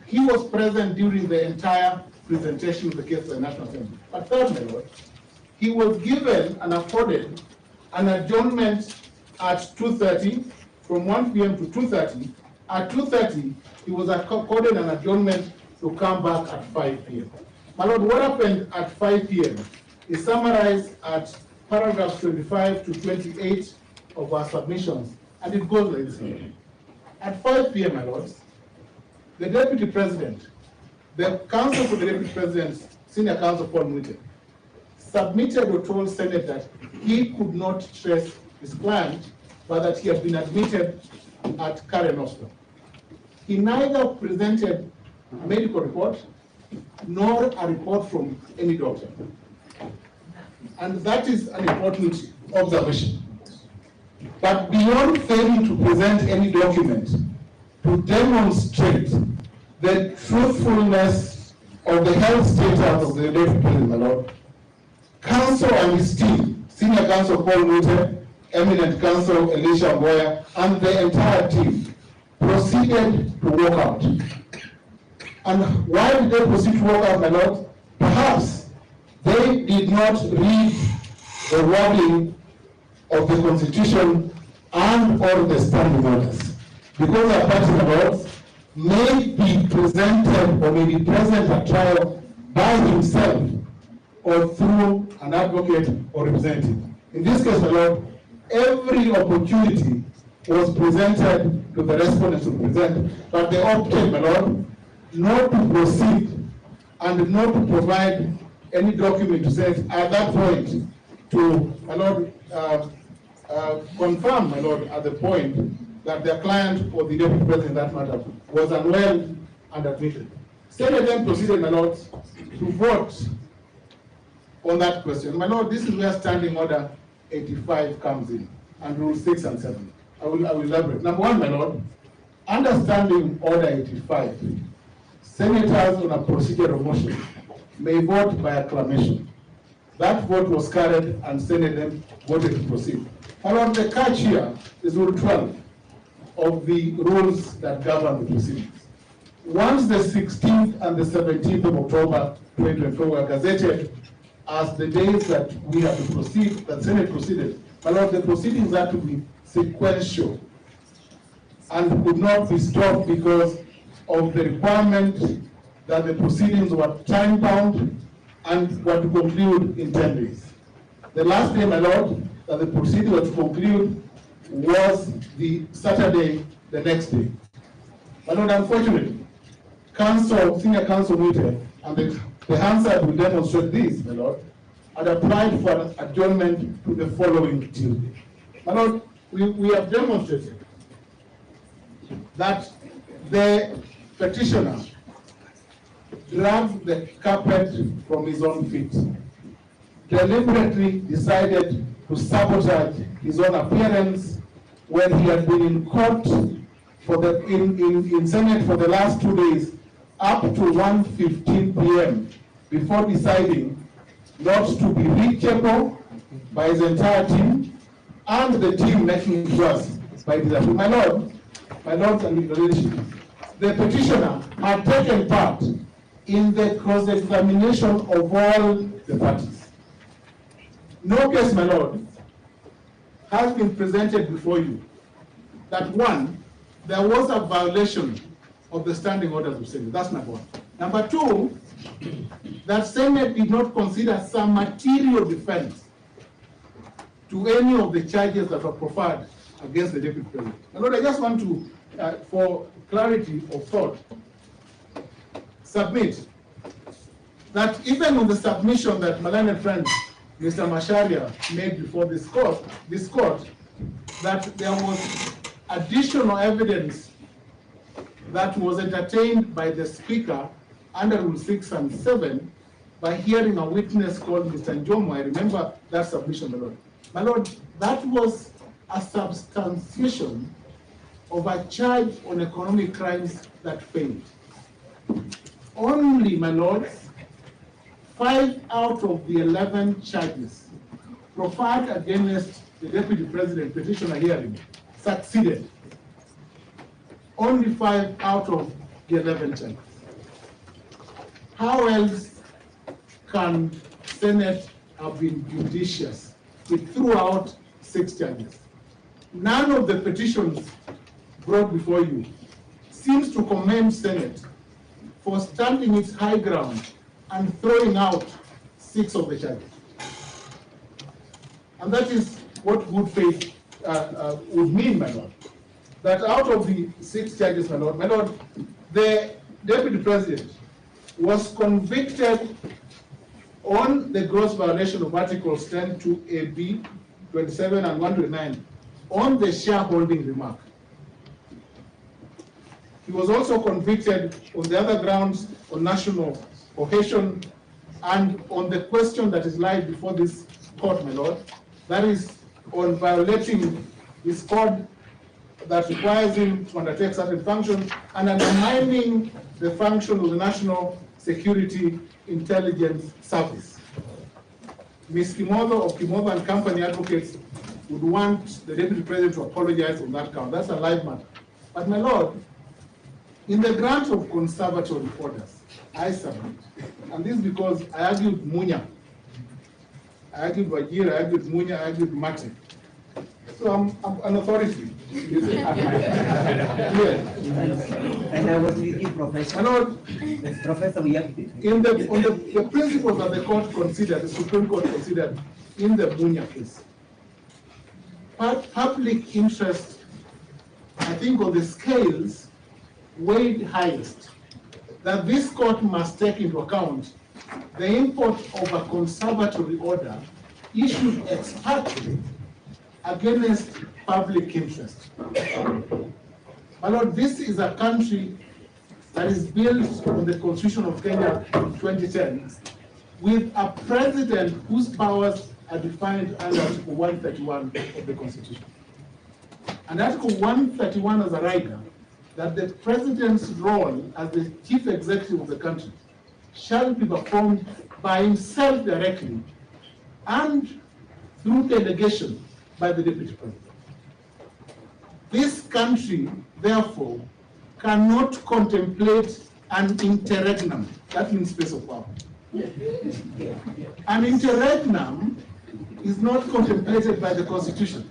he was present during the entire presentation of the case to the National Assembly. But third, my Lord, he was given and afforded an adjournment at 2:30, from 1 p.m. to 2:30. At 2:30, he was accorded an adjournment to come back at 5 p.m. My Lord, what happened at 5 p.m. is summarized at paragraphs 25 to 28 of our submissions, and it goes like this. At 5 p.m., my lords, the Deputy President, the Counsel for the Deputy President's Senior Counsel Paul Mwite, submitted or told Senate that he could not trace his client, but that he had been admitted at Karen Hospital. He neither presented a medical report nor a report from any doctor. And that is an important observation. But beyond failing to present any document to demonstrate the truthfulness of the health status of the Deputy President, my lord, Counsel and his team, Senior Counsel Paul Mwite, Eminent Counsel Elisha Mboya, and the entire team proceeded to walk out. And why did they proceed to walk out, my lord? Perhaps they did not read the wording of the Constitution and or the standing orders. Because a party, my lords, may be presented or may be present at trial by himself or through an advocate or representative. In this case, my lord, every opportunity was presented to the respondents to present, but they opted, my lord, not to proceed and not to provide any document to say at that point to, my lord, confirm, my lord, at the point that their client or the Deputy President in that matter was unwell and admitted. Senate then proceeded, my lord, to vote on that question. My lord, this is where Standing Order 85 comes in, and Rule 6 and 7. I will elaborate. Number one, my lord, under Standing Order 85, senators on a procedural motion may vote by acclamation. That vote was carried and Senate then voted to proceed. My lord, the catch here is Rule 12 of the rules that govern the proceedings. Once the 16th and the 17th of October 2024 were gazetted as the days that we have to proceed, that Senate proceeded, my lord, the proceedings had to be sequential and could not be stopped because of the requirement that the proceedings were time-bound and were to conclude in 10 days. The last day, my lord, that the proceedings were to conclude was the Saturday, the next day. My lord, unfortunately, Senior Counsel Mwite, and the Hansard will demonstrate this, my lord, had applied for an adjournment to the following Tuesday. My lord, we have demonstrated that the petitioner dragged the carpet from his own feet, deliberately decided to sabotage his own appearance when he had been in court in Senate for the last 2 days, up to 1:15 p.m. before deciding not to be reachable by his entire team and the team making it worse by disappearing. My lords and your leadership, the petitioner had taken part in the cross-examination of all the parties. No case, my lord, has been presented before you that one, there was a violation of the standing orders of Senate. That's number one. Number two, that Senate did not consider some material defense to any of the charges that were proffered against the Deputy President. My lord, I just want to, for clarity of thought, submit that even on the submission that my learned friend Mr. Macharia made before this court, that there was additional evidence that was entertained by the Speaker under Rule 6 and 7 by hearing a witness called Mr. Njomo. I remember that submission, my lord. My lord, that was a substantiation of a charge on economic crimes that failed. Only, my lords, 5 out of the 11 charges proffered against the Deputy President petitioner hearing succeeded. Only 5 out of the 11 charges. How else can Senate have been judicious? It threw out 6 charges. None of the petitions brought before you seems to commend Senate for standing its high ground and throwing out 6 of the charges. And that is what good faith would mean, my lord, that out of the 6 charges, my lord, the deputy president was convicted on the gross violation of Articles 10 to AB, 27 and 129 on the shareholding remark. He was also convicted on the other grounds on national cohesion and on the question that is live before this court, my lord, that is on violating his code that requires him to undertake certain functions and undermining the function of the National Security Intelligence Service. Ms. Kimotho of Kimotho and Company Advocates would want the Deputy President to apologize on that count. That's a live matter. But my lord, in the grant of conservatory orders, I submit, and this is because I argued Munya, I argued Wajir, I argued Munya, I argued Mate. So I'm an authority. Yes. And I was with you, Professor. My lord, Professor, we have on the principles that the court considered, the Supreme Court considered in the Munya case, public interest, I think, on the scales weighed highest, that this court must take into account the import of a conservatory order issued ex parte against public interest. My lord, this is a country that is built on the Constitution of Kenya in 2010 with a president whose powers are defined under Article 131 of the Constitution. And Article 131 as a rider that the president's role as the chief executive of the country shall be performed by himself directly and through delegation by the deputy president. This country, therefore, cannot contemplate an interregnum. That means space of power. An interregnum is not contemplated by the Constitution.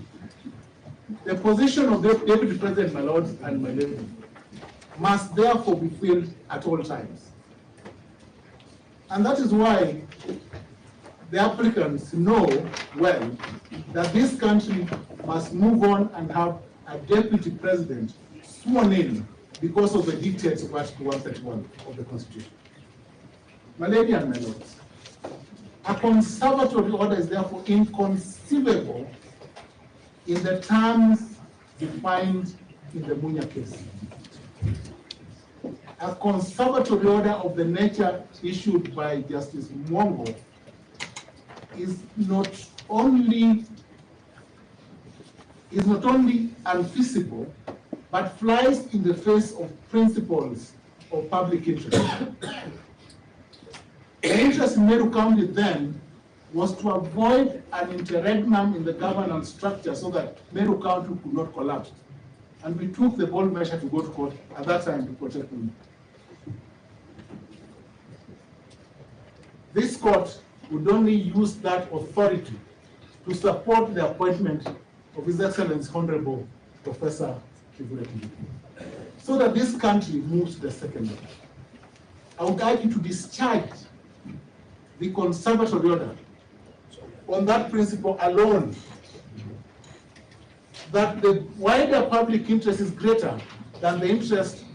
The position of the deputy president, my lords and my ladies, must therefore be filled at all times. And that is why the applicants know well that this country must move on and have a deputy president sworn in because of the dictates of Article 131 of the Constitution. My lady and my lords, a conservatory order is therefore inconceivable in the terms defined in the Munya case. A conservatory order of the nature issued by Justice Mwongo is not only unfeasible, but flies in the face of principles of public interest. The interest in Meru County then was to avoid an interregnum in the governance structure so that Meru County could not collapse. And we took the bold measure to go to court at that time to protect them. This court would only use that authority to support the appointment of His Excellency Honorable Professor Kindiki, so that this country moves to the second level. I would like you to discharge the conservatory order on that principle alone, that the wider public interest is greater than the interest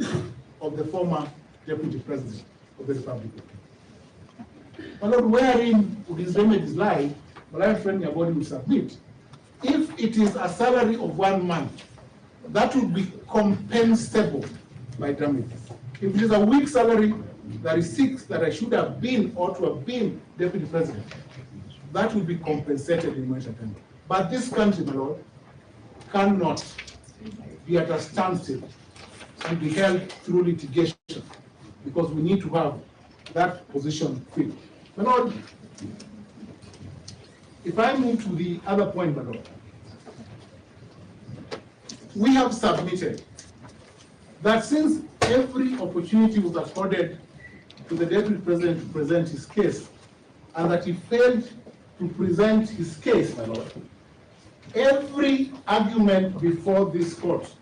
of the former Deputy President of the Republic. My Lord, wherein would his remedies lie, my friend Nyabodi will submit. If it is a salary of 1 month, that would be compensable by damages. If it is a week's salary that is 6 that I should have been or to have been Deputy President, that would be compensated in monetary terms. But this country, my Lord, cannot be at a standstill and be held through litigation, because we need to have that position filled. My Lord, if I move to the other point, my Lord, we have submitted that since every opportunity was afforded to the Deputy President to present his case, and that he failed to present his case, my Lord, every argument before this court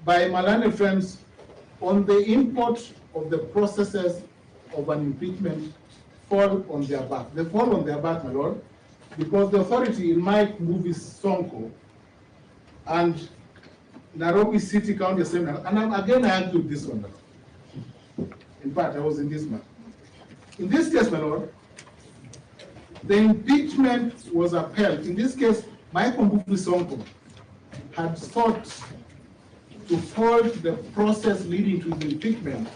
by my learned friends on the import of the processes of an impeachment fall on their back. They fall on their back, my lord, because the authority in my movie Sonko and Nairobi City County Assembly, and I argued this one. In fact, I was in this matter. In this case, my lord, the impeachment was upheld. In this case, Michael Mbuvi Sonko had sought to halt the process leading to the impeachment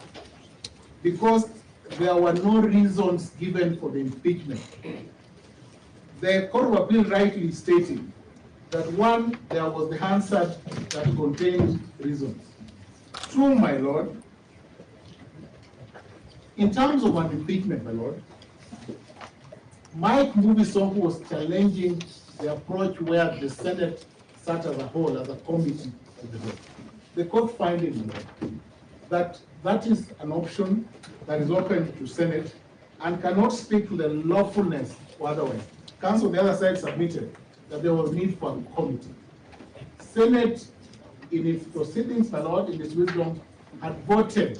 because there were no reasons given for the impeachment. The Court of Appeal rightly stating that one, there was the Hansard that contained reasons. Two, my lord, in terms of an impeachment, my lord, Mike Mbuvi Sonko was challenging the approach where the Senate sat as a whole, as a committee of the whole. The court finding that that is an option that is open to Senate and cannot speak to the lawfulness or otherwise. Council on the other side submitted that there was need for a committee. Senate, in its proceedings, my lord, in its wisdom, had voted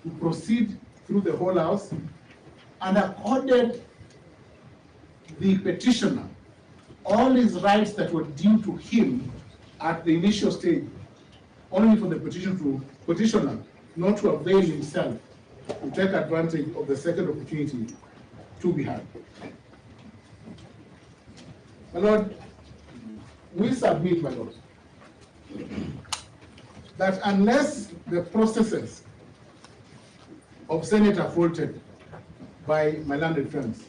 to proceed through the whole house and accorded the petitioner all his rights that were due to him at the initial stage, only for the petitioner not to avail himself to take advantage of the second opportunity to be had. My lord, we submit, my lord, that unless the processes of Senate are faulted by my learned friends,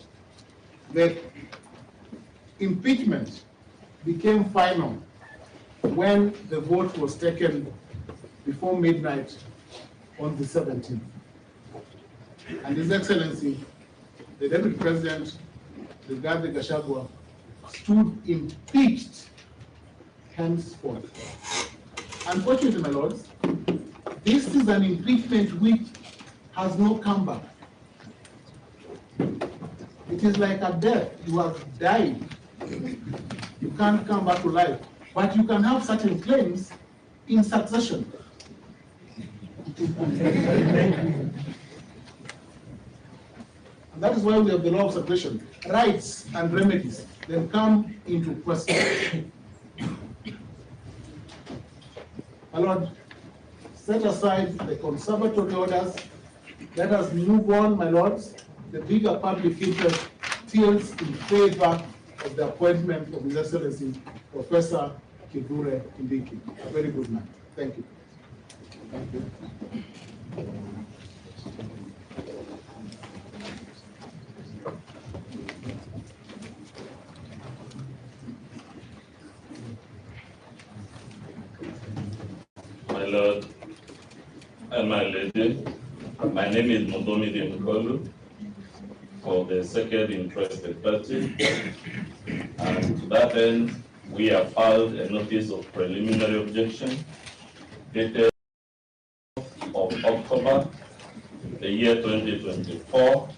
the impeachment became final when the vote was taken before midnight on the 17th. And His Excellency, the Deputy President, the Gachagua, stood impeached henceforth. Unfortunately, my lords, this is an impeachment which has no comeback. It is like a death. You have died. You can't come back to life. But you can have certain claims in succession. And that is why we have the law of succession. Rights and remedies then come into question. My lord, set aside the conservatory orders. Let us move on, my lords. The bigger public interest tilts in favor of the appointment of His Excellency Professor Kindiki. A very good man. Thank you. Thank you. My lord and my lady, my name is Mondomi Nkolu for the second interested party, and to that end, we have filed a notice of preliminary objection dated of October, the year 2024.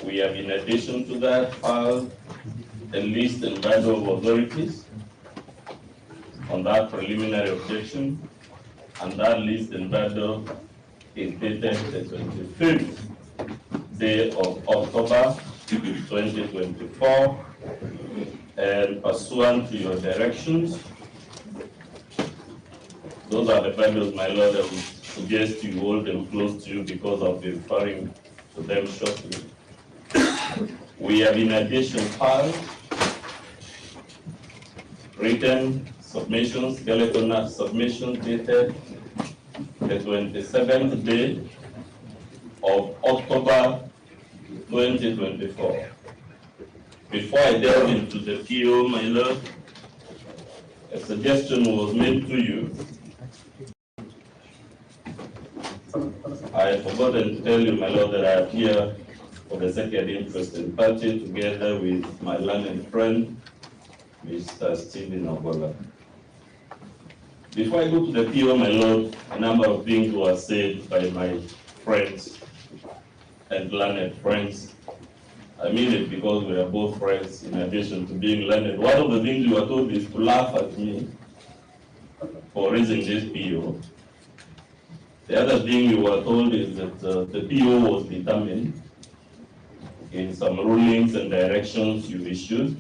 We have, in addition to that, filed a list and battle of authorities on that preliminary objection, and that list and battle is dated the 25th day of October 2024, and pursuant to your directions, those are the battles, my lord. I would suggest you hold them close to you because I'll be referring to them shortly. We have, in addition, filed written submissions, skeleton submissions dated the 27th day of October 2024. Before I delve into the PO, my lord, a suggestion was made to you. I have forgotten to tell you, my lord, that I am here for the second interested party together with my learned friend, Mr. Stephen Ogola. Before I go to the PO, my lord, a number of things were said by my friends and learned friends. I mean it because we are both friends in addition to being learned. One of the things you were told is to laugh at me for raising this PO. The other thing you were told is that the PO was determined in some rulings and directions you issued.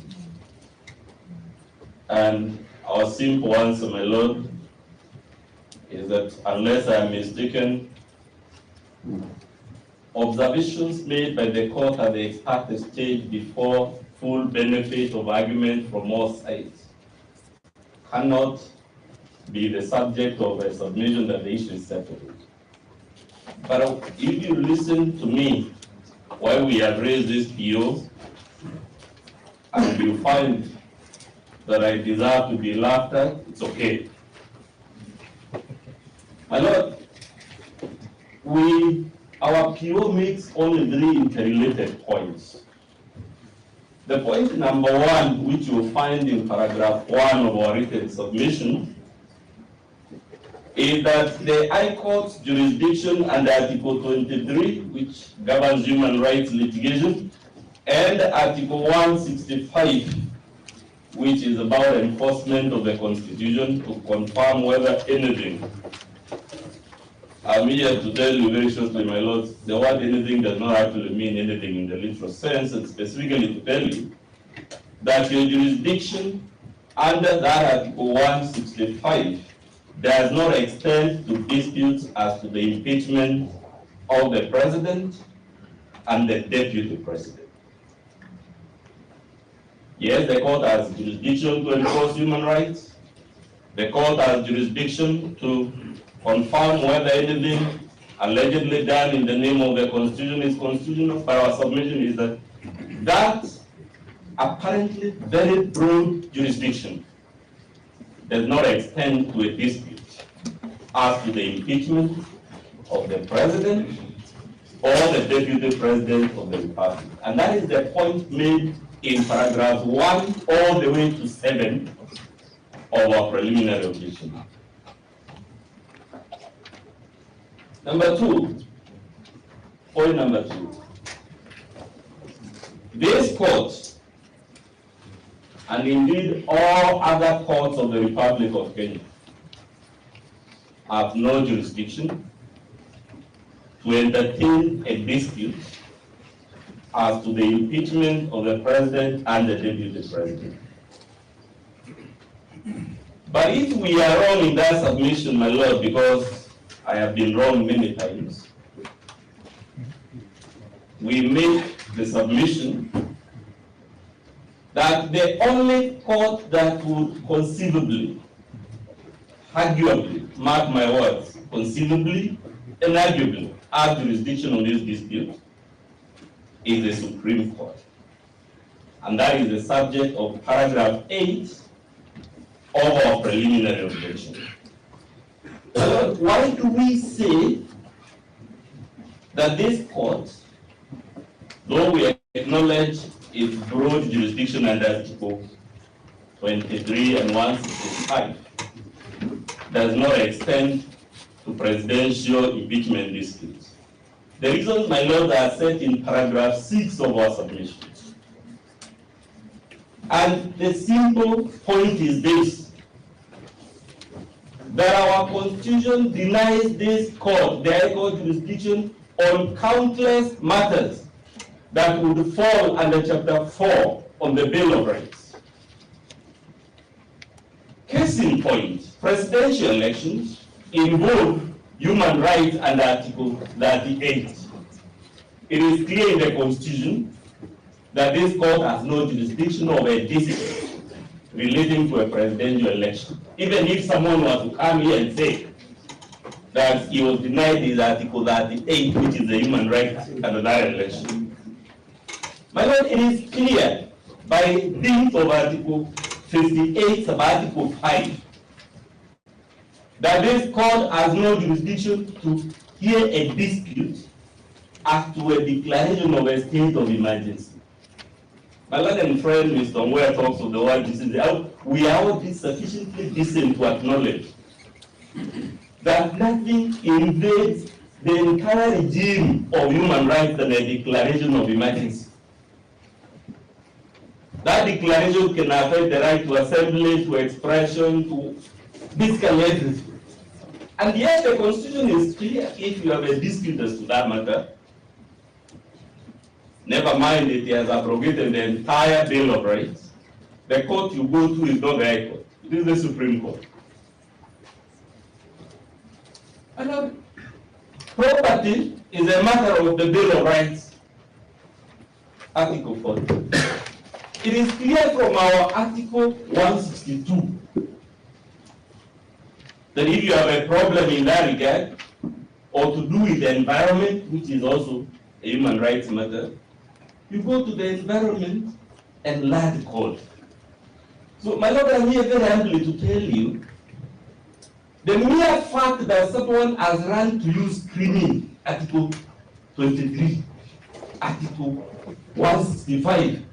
And our simple answer, my Lord, is that unless I am mistaken, observations made by the court at the ex parte stage before full benefit of argument from all sides cannot be the subject of a submission that the issue is settled. But if you listen to me while we have raised this PO, and you find that I deserve to be laughed at, it's okay. My Lord, our PO makes only 3 interrelated points. The point number 1, which you'll find in paragraph 1 of our written submission, is that the High Court's jurisdiction under Article 23, which governs human rights litigation, and Article 165, which is about enforcement of the Constitution, to confirm whether anything. I'm here to tell you very shortly, my lords, the word anything does not actually mean anything in the literal sense, and specifically to tell you that your jurisdiction under that Article 165 does not extend to disputes as to the impeachment of the President and the Deputy President. Yes, the court has jurisdiction to enforce human rights. The court has jurisdiction to confirm whether anything allegedly done in the name of the Constitution is constitutional, but our submission is that that apparently very broad jurisdiction does not extend to a dispute as to the impeachment of the President or the Deputy President of the Republic. And that is the point made in paragraphs 1 all the way to 7 of our preliminary objection. Number 2, point number 2. This court, and indeed all other courts of the Republic of Kenya, have no jurisdiction to entertain a dispute as to the impeachment of the President and the Deputy President. But if we are wrong in that submission, my Lord, because I have been wrong many times, we make the submission that the only court that would conceivably, arguably, mark my words, conceivably and arguably have jurisdiction on this dispute is the Supreme Court. And that is the subject of paragraph 8 of our preliminary objection. Why do we say that this court, though we acknowledge its broad jurisdiction under Article 23 and 165, does not extend to presidential impeachment disputes? The reasons, my Lord, are set in paragraph 6 of our submission. And the simple point is this: that our Constitution denies this court, the High Court jurisdiction, on countless matters that would fall under Chapter 4 on the Bill of Rights. Case in point, presidential elections involve human rights under Article 38. It is clear in the Constitution that this court has no jurisdiction over a dispute relating to a presidential election. Even if someone were to come here and say that he was denied his Article 38, which is the human rights under that election. My Lord, it is clear by dint of Article 58 sub Article 5 that this court has no jurisdiction to hear a dispute as to a declaration of a state of emergency. My Lord and friend, Mr. Mwea talks of the word disease. We are all sufficiently decent to acknowledge that nothing invades the entire regime of human rights than a declaration of emergency. That declaration can affect the right to assembly, to expression, to basically everything. And yet the Constitution is clear: if you have a dispute as to that matter, Never mind that he has abrogated the entire Bill of Rights. The court you go to is not the High Court. It is the Supreme Court. And property is a matter of the Bill of Rights, Article 40. It is clear from our Article 162 that if you have a problem in that regard, or to do with the environment, which is also a human rights matter, you go to the environment and land court. So, my Lord, I'm here very humbly to tell you, the mere fact that someone has run to you screening Article 23, Article 165,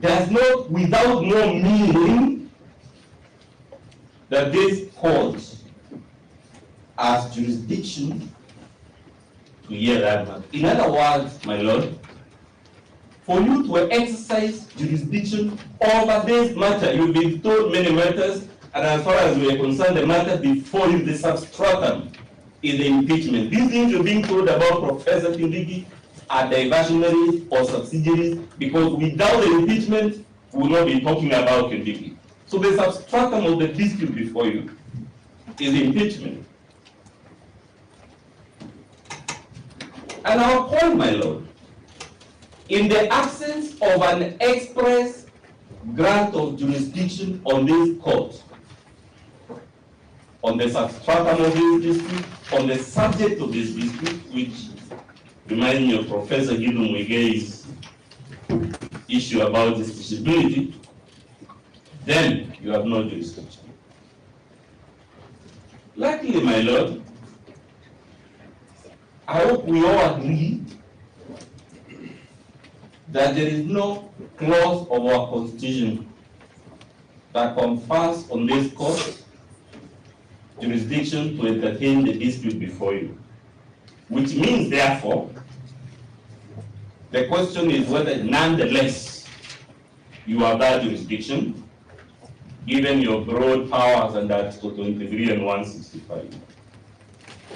does not, without more meaning, that this court has jurisdiction to hear that matter. In other words, my Lord, for you to exercise jurisdiction over this matter, you've been told many matters, and as far as we are concerned, the matter before you, the substratum, is the impeachment. These things you're being told about Professor Kindiki are diversionaries or subsidiaries, because without the impeachment, we will not be talking about Kindiki. So the substratum of the dispute before you is impeachment. And our point, my Lord, in the absence of an express grant of jurisdiction on this court, on the substratum of this dispute, on the subject of this dispute, which reminds me of Professor Gideon Muige's issue about justiciability, then you have no jurisdiction. Luckily, my Lord, I hope we all agree that there is no clause of our Constitution that confers on this court jurisdiction to entertain the dispute before you. Which means, therefore, the question is whether nonetheless you have that jurisdiction, given your broad powers under Article 23 and 165.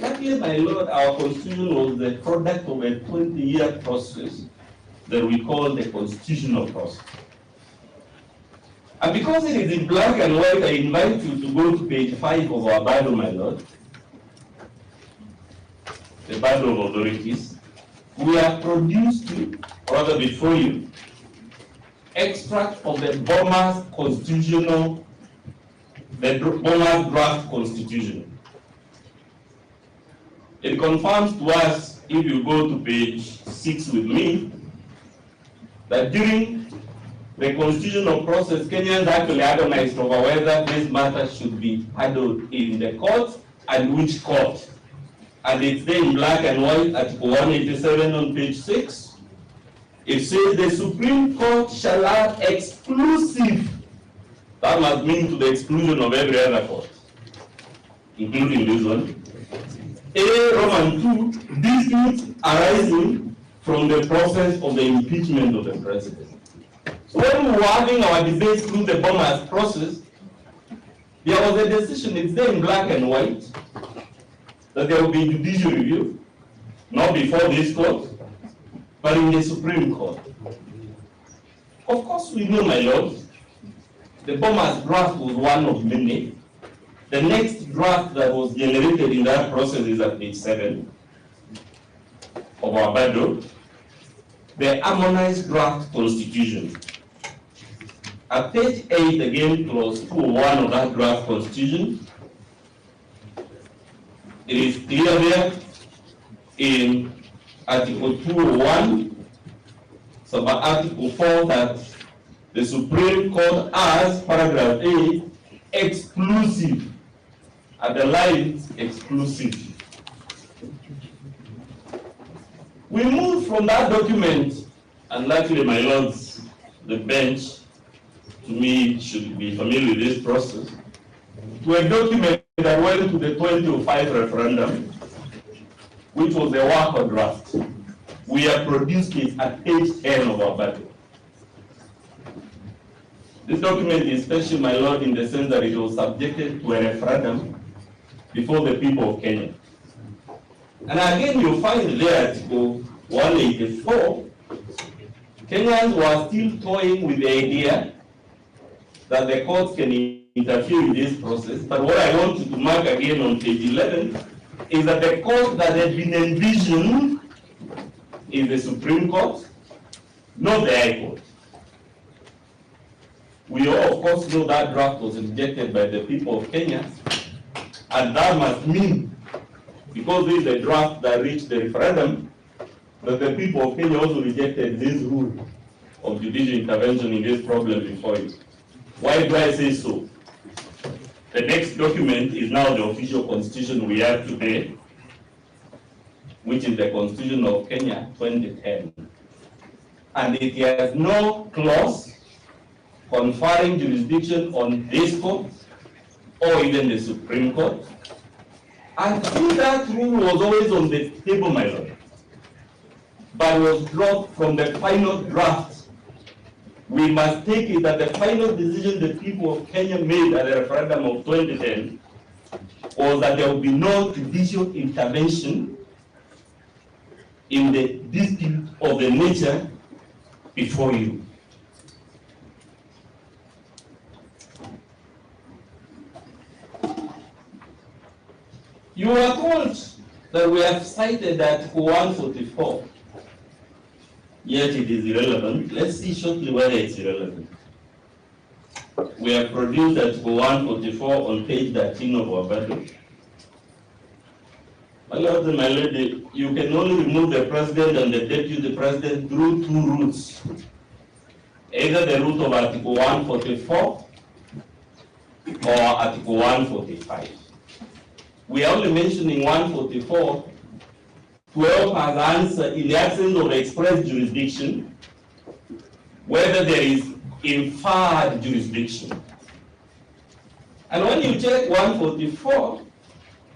Luckily, my Lord, our Constitution was the product of a 20-year process that we call the constitutional process. And because it is in black and white, I invite you to go to page 5 of our Bible, my Lord, the Bible of Authorities. We have produced, rather before you, extract of the Burma's constitutional, the Burma's draft constitution. It confirms to us, if you go to page 6 with me, that during the constitutional process, Kenyans actually agonized over whether this matter should be handled in the court and which court. And it's there in black and white, Article 187 on page 6. It says the Supreme Court shall have exclusive, that must mean to the exclusion of every other court, including this one. A Roman 2, disputes arising from the process of the impeachment of the president. So when we were having our debates through the Burma's process, there was a decision, it's there in black and white, that there will be judicial review, not before this court, but in the Supreme Court. Of course, we know, my Lord, the Burma's draft was one of many. The next draft that was generated in that process is at page 7 of our Bible, the harmonized draft constitution. At page 8, again, clause 201 of that draft constitution, it is clear there in Article 201, so by Article 4, that the Supreme Court has, paragraph A, exclusive, at the lines, exclusive. We moved from that document, and luckily, my lords, the bench, to me, should be familiar with this process, to a document that went to the 2005 referendum, which was a worker draft. We have produced it at page 10 of our Bible. This document is special, my lord, in the sense that it was subjected to a referendum before the people of Kenya. And again, you find there Article 184 Kenyans were still toying with the idea that the courts can interfere in this process. But what I want you to mark again on page 11 is that the court that had been envisioned is the Supreme Court, not the High Court. We all, of course, know that draft was rejected by the people of Kenya, and that must mean, because this is the draft that reached the referendum, that the people of Kenya also rejected this rule of judicial intervention in this problem before you. Why do I say so? The next document is now the official constitution we have today, which is the Constitution of Kenya 2010. And it has no clause conferring jurisdiction on this court or even the Supreme Court. And since that rule was always on the table, my lord, but was dropped from the final draft, we must take it that the final decision the people of Kenya made at the referendum of 2010 was that there will be no judicial intervention in the dispute of the nature before you. You are told that we have cited Article 144, yet it is irrelevant. Let's see shortly whether it's irrelevant. We have produced Article 144 on page 13 of our budget. My lord and my lady, you can only remove the president and the deputy president through two routes. Either the route of Article 144 or Article 145. We are only mentioning 144 to help us answer, in the absence of express jurisdiction, whether there is inferred jurisdiction. And when you check 144,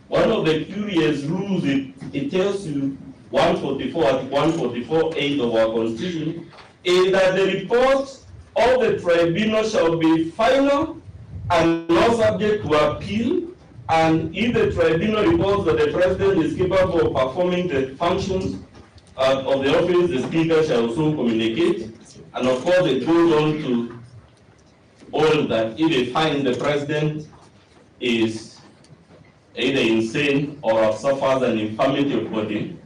one of the curious rules, it tells you 144 at 144(8) of our Constitution, is that the report of the tribunal shall be final and not subject to appeal. And if the tribunal reports that the president is capable of performing the functions of the office, the speaker shall soon communicate. And of course, it goes on to all that if it finds the president is either insane or suffers an infirmity of body,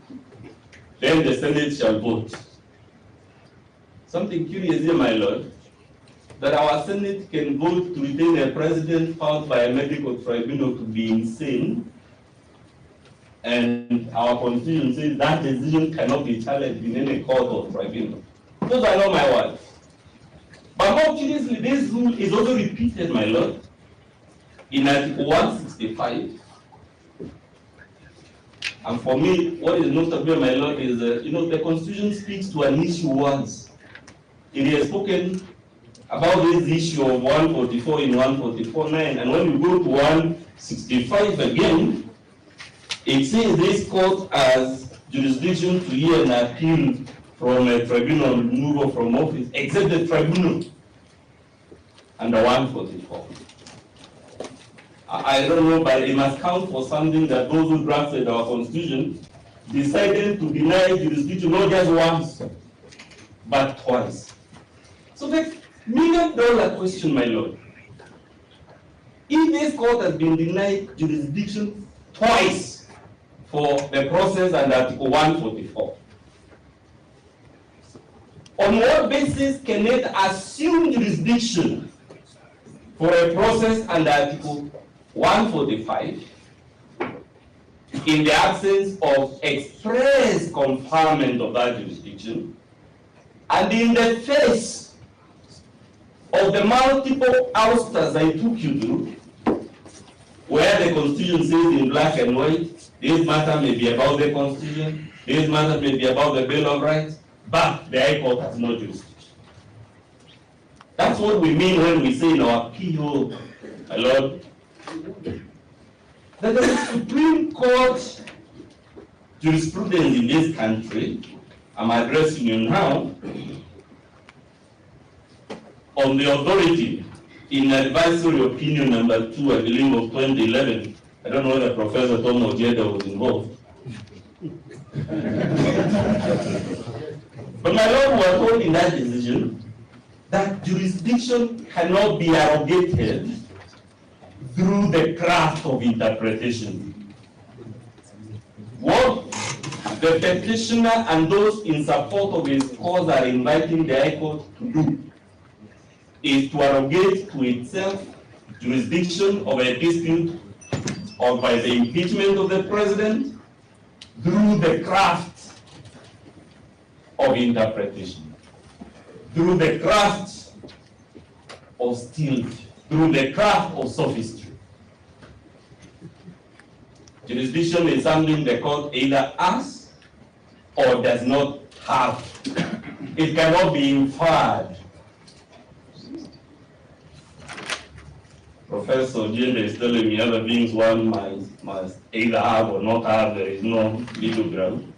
then the Senate shall vote. Something curious here, my lord, that our Senate can vote to retain a president found by a medical tribunal to be insane, and our Constitution says that decision cannot be challenged in any court or tribunal. Those are not my words. But more curiously, this rule is also repeated, my lord, in Article 165. And for me, what is notable, my lord, is the Constitution speaks to an issue once. It has spoken about this issue of 144 in 144(9), and when we go to 165 again, it says this court has jurisdiction to hear an appeal from a tribunal removal from office, except the tribunal under 144. I don't know, but it must count for something that those who drafted our Constitution decided to deny jurisdiction not just once, but twice. So the million-dollar question, my lord, if this court has been denied jurisdiction twice for the process under Article 144, on what basis can it assume jurisdiction for a process under Article 145 in the absence of express conferment of that jurisdiction, and in the face of the multiple ousters I took you through, where the Constitution says in black and white, this matter may be about the Constitution, this matter may be about the Bill of Rights, but the High Court has no jurisdiction. That's what we mean when we say in our PO, my lord, that the Supreme Court jurisprudence in this country, I'm addressing you now, on the authority in advisory opinion number 2, I believe, of 2011. I don't know whether Professor Tom Ojeda was involved. But my Lord, we are told in that decision that jurisdiction cannot be arrogated through the craft of interpretation. What the petitioner and those in support of his cause are inviting the High Court to do is to arrogate to itself jurisdiction of a dispute or by the impeachment of the president through the craft of interpretation, through the craft of stealth, through the craft of sophistry. Jurisdiction is something the court either has or does not have. It cannot be inferred. Professor Jim is telling me other things one must either have or not have. There is no middle ground.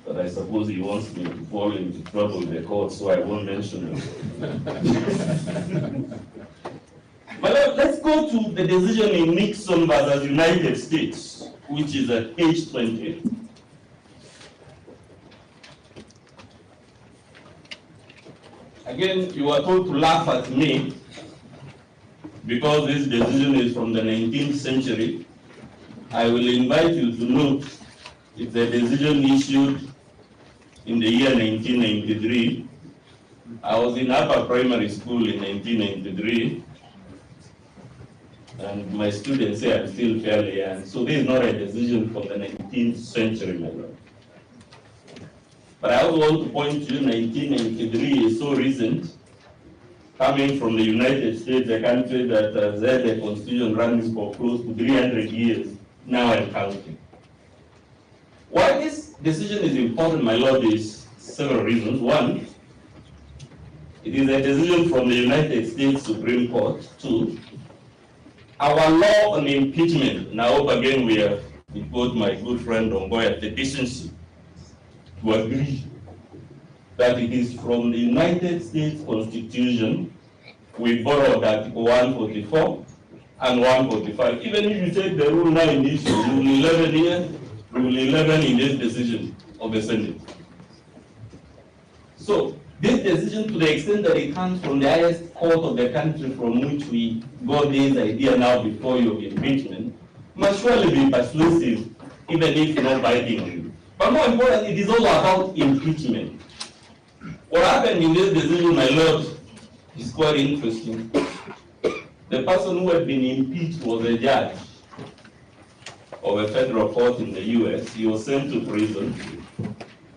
But I suppose he wants me to fall into trouble in the court, so I won't mention it. But let's go to the decision in Nixon versus United States, which is at page 20. Again, you are told to laugh at me because this decision is from the 19th century. I will invite you to note it's a decision issued in the year 1993. I was in upper primary school in 1993, and my students say I'm still fairly young. So this is not a decision from the 19th century, my lord. But I also want to point to you, 1993 is so recent, coming from the United States, a country that has had a constitution running for close to 300 years, now and counting. Why this decision is important, my lord, is several reasons. One, it is a decision from the United States Supreme Court. Two, our law on impeachment, and I hope again we have got my good friend Ongoy at the decency to agree that it is from the United States Constitution we borrowed Article 144 and 145. Even if you take the rule 9 issue, Rule 11 here, Rule 11 in this decision of the Senate. So this decision, to the extent that it comes from the highest court of the country from which we got this idea now before you of impeachment, must surely be persuasive, even if not binding on you. But more important, it is all about impeachment. What happened in this decision, my lord, is quite interesting. The person who had been impeached was a judge of a federal court in the US. He was sent to prison,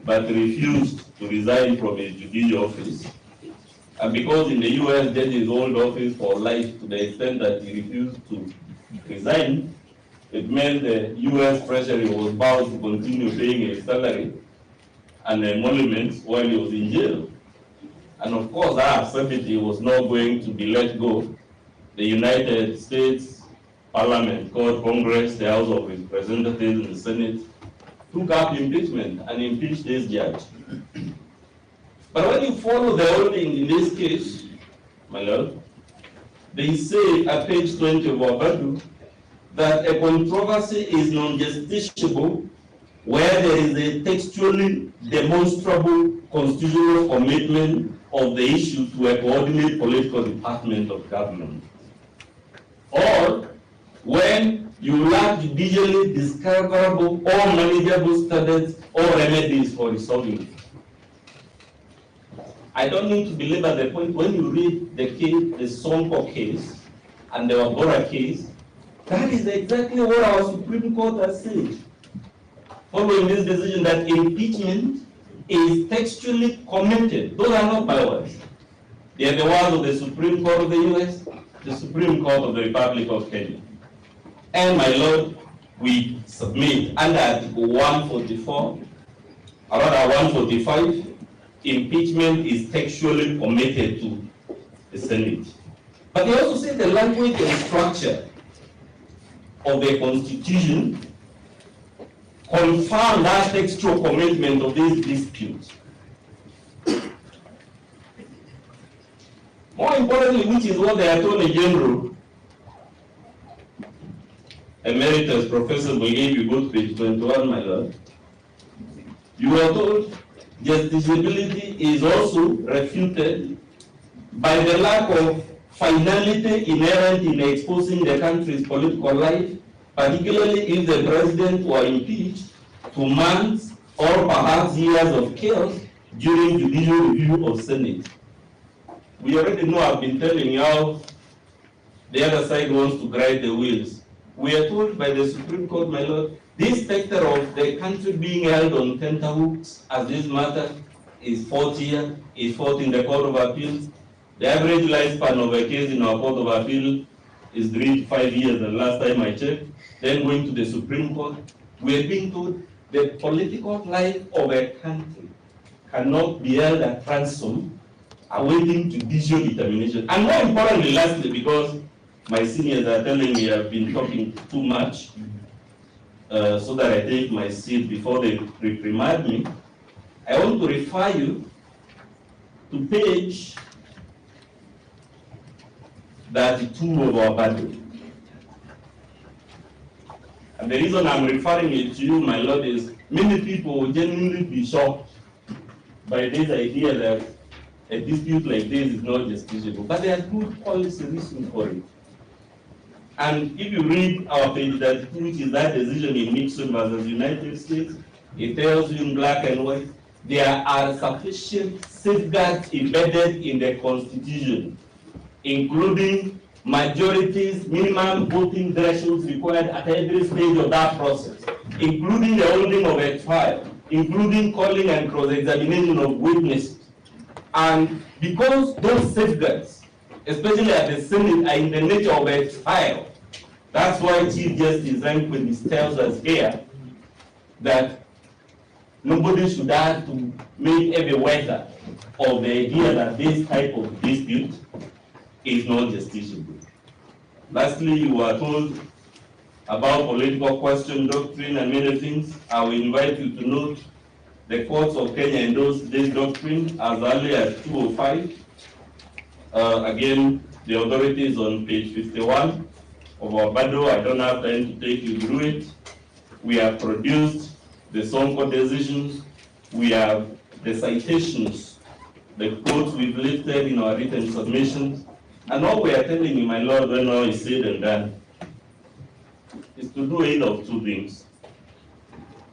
but refused to resign from his judicial office. And because in the US, judges hold office for life, to the extent that he refused to resign, it meant the US Treasury was bound to continue paying his salary and emoluments while he was in jail. And of course, that absurdity was not going to be let go. The United States Parliament, called Congress, the House of Representatives, and the Senate, took up impeachment and impeached this judge. But when you follow the holding in this case, my lord, they say at page 20 of Wabadu that a controversy is non-justiciable where there is a textually demonstrable constitutional commitment of the issue to a coordinate political department of government, or when you lack judicially discoverable or manageable standards or remedies for resolving it. I don't need to belabor the point. When you read the case, the Sonko case and the Wabora case, that is exactly what our Supreme Court has said. Following this decision that impeachment is textually committed. Those are not my words. They are the words of the Supreme Court of the US, the Supreme Court of the Republic of Kenya. And my lord, we submit under Article 144, or rather 145, impeachment is textually committed to the Senate. But they also say the language and structure of the Constitution confirm that textual commitment of this dispute. More importantly, which is what the Attorney General, Emeritus Professor Muyebi, you go to page 21, my lord, you are told justiciability is also refuted by the lack of finality inherent in exposing the country's political life, particularly if the president were impeached to months or perhaps years of chaos during judicial review of Senate. We already know, I've been telling you how the other side wants to grind the wheels. We are told by the Supreme Court, my lord, this specter of the country being held on tenterhooks as this matter is fought here, is fought in the Court of Appeals. The average lifespan of a case in our Court of Appeal is 3 to 5 years, the last time I checked. Then going to the Supreme Court, we are being told the political life of a country cannot be held at ransom awaiting judicial determination. And more importantly, lastly, because my seniors are telling me I've been talking too much, so that I take my seat before they reprimand me, I want to refer you to page 32 of our budget. And the reason I'm referring it to you, my lord, is many people will genuinely be shocked by this idea that a dispute like this is not justiciable. But there are good policy reasons for it. And if you read our page 32, which is that decision in Nixon versus United States, it tells you in black and white, there are sufficient safeguards embedded in the Constitution, including majorities, minimum voting thresholds required at every stage of that process, including the holding of a trial, including calling and cross-examination of witnesses. And because those safeguards, especially at the Senate, are in the nature of a trial, that's why Chief Justice Rehnquist tells us here that nobody should have to make every weather of the idea that this type of dispute is not justiciable. Lastly, you are told about political question doctrine and many things. I will invite you to note the courts of Kenya endorsed this doctrine as early as 2005. Again, the authority is on page 51 of our bundle. I don't have time to take you through it. We have produced the Sonko decisions. We have the citations, the quotes we've listed in our written submissions. And all we are telling you, my lord, when all is said and done, is to do either of two things.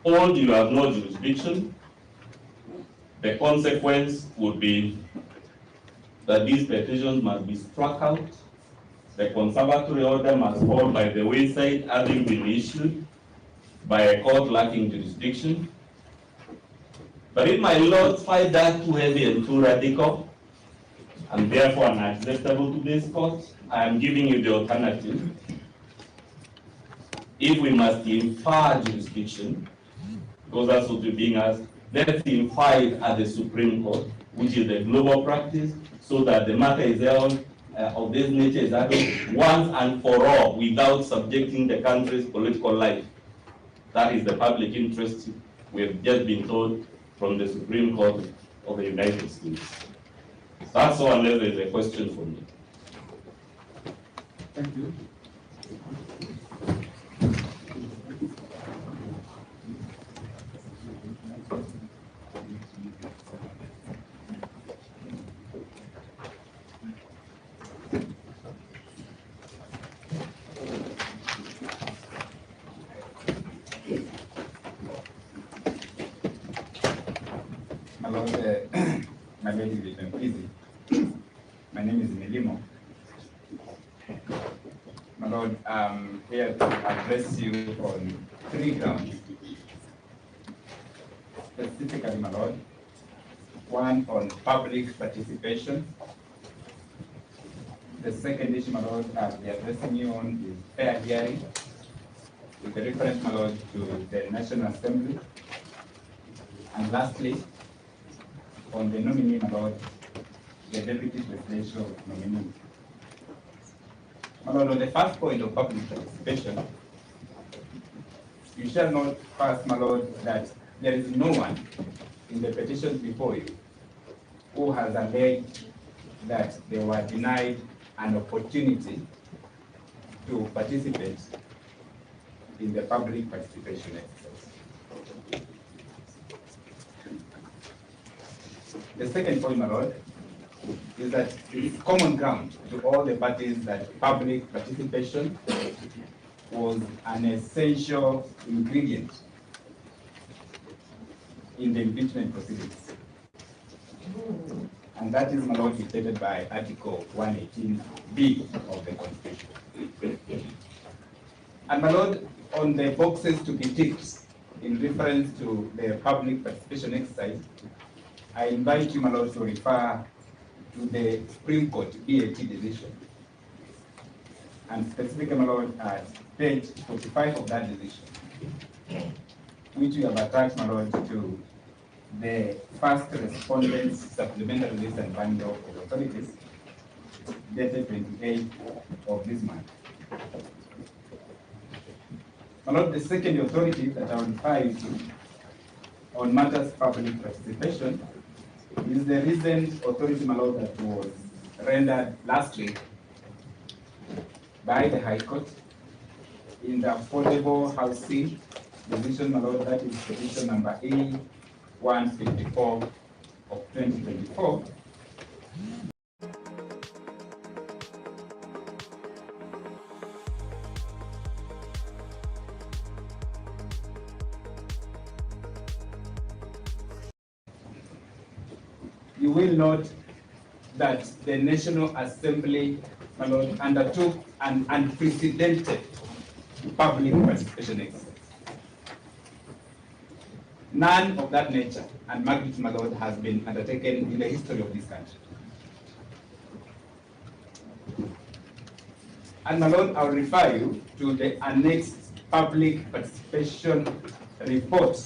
Or you have no jurisdiction. The consequence would be that these petitions must be struck out. The conservatory order must fall by the wayside, having been issued by a court lacking jurisdiction. But if my lords find that too heavy and too radical, and therefore unacceptable to this court, I am giving you the alternative. If we must infer jurisdiction, because that's what we're being asked, let's infer it at the Supreme Court, which is the global practice, so that the matter is held of this nature is handled once and for all without subjecting the country's political life. That is the public interest we have just been told from the Supreme Court of the United States. That's all, unless there is a question for me. Thank you. My ladies and gentlemen, my name is Milimo. My lord, I'm here to address you on 3 grounds. Specifically, my lord, one on public participation. The second issue, my lord, I'll be addressing you on is fair hearing, with a reference, my lord, to the National Assembly. And lastly, on the nominee, my lord, the deputy presidential nominee. My lord, on the first point of public participation, you shall not pass, my lord, that there is no one in the petitions before you who has alleged that they were denied an opportunity to participate in the public participation exercise. The second point, my lord, is that it is common ground to all the parties that public participation was an essential ingredient in the impeachment proceedings. And that is, my lord, dictated by Article 118B of the Constitution. And my lord, on the boxes to be ticked in reference to the public participation exercise, I invite you, my lord, to refer to the Supreme Court BAT decision. And specifically, my lord, at page 45 of that decision, which we have attached, my lord, to the first respondents supplementary list and bundle of authorities dated 28th of this month. My lord, the second authority that I will refer you to on matters public participation is the recent authority, my lord, that was rendered last week by the High Court in the affordable housing decision, my lord, that is petition number A154 of 2024. You will note that the National Assembly, my lord, undertook an unprecedented public participation exercise. None of that nature and magnitude, my lord, has been undertaken in the history of this country. And my lord, I'll refer you to the annexed public participation report,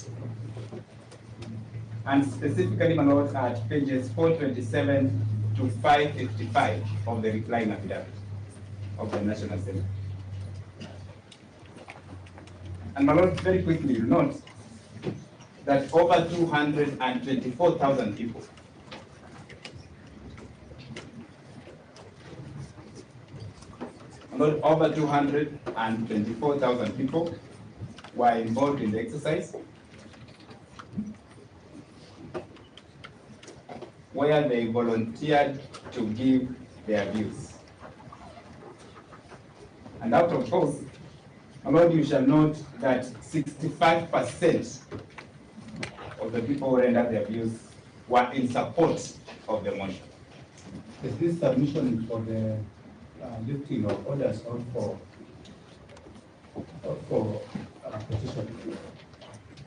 and specifically, my lord, at pages 427 to 555 of the replying affidavit of the National Assembly. And my lord, very quickly, you note that over 224,000 people over 224,000 people were involved in the exercise, where they volunteered to give their views. And out of those, my lord, you shall note that 65% of the people who rendered their views were in support of the motion. Is this submission for the lifting of orders or for petition?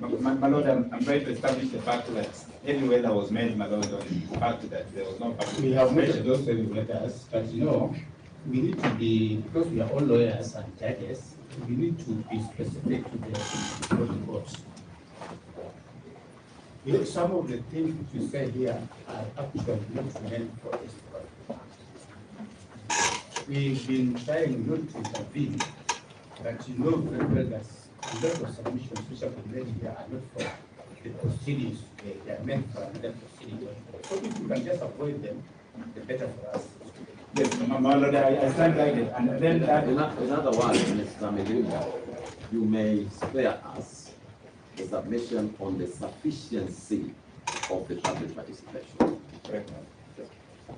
My lord, I'm trying to establish the fact that any weather was made, my lord, on the fact that there was no participation. We have made those letters, but you know, we need to be, because we are all lawyers and judges, we need to be specific to the reports. You know, some of the things which you say here are actually not meant for this purpose. We've been trying not to intervene, but you know very well that a lot of submissions which have been made here are not for the proceedings, they are meant for another proceeding. So if we can just avoid them, the better for us. Yes, my lord, I stand guided. And then in other words, Mr. Medina, you may spare us the submission on the sufficiency of the public participation. Correct.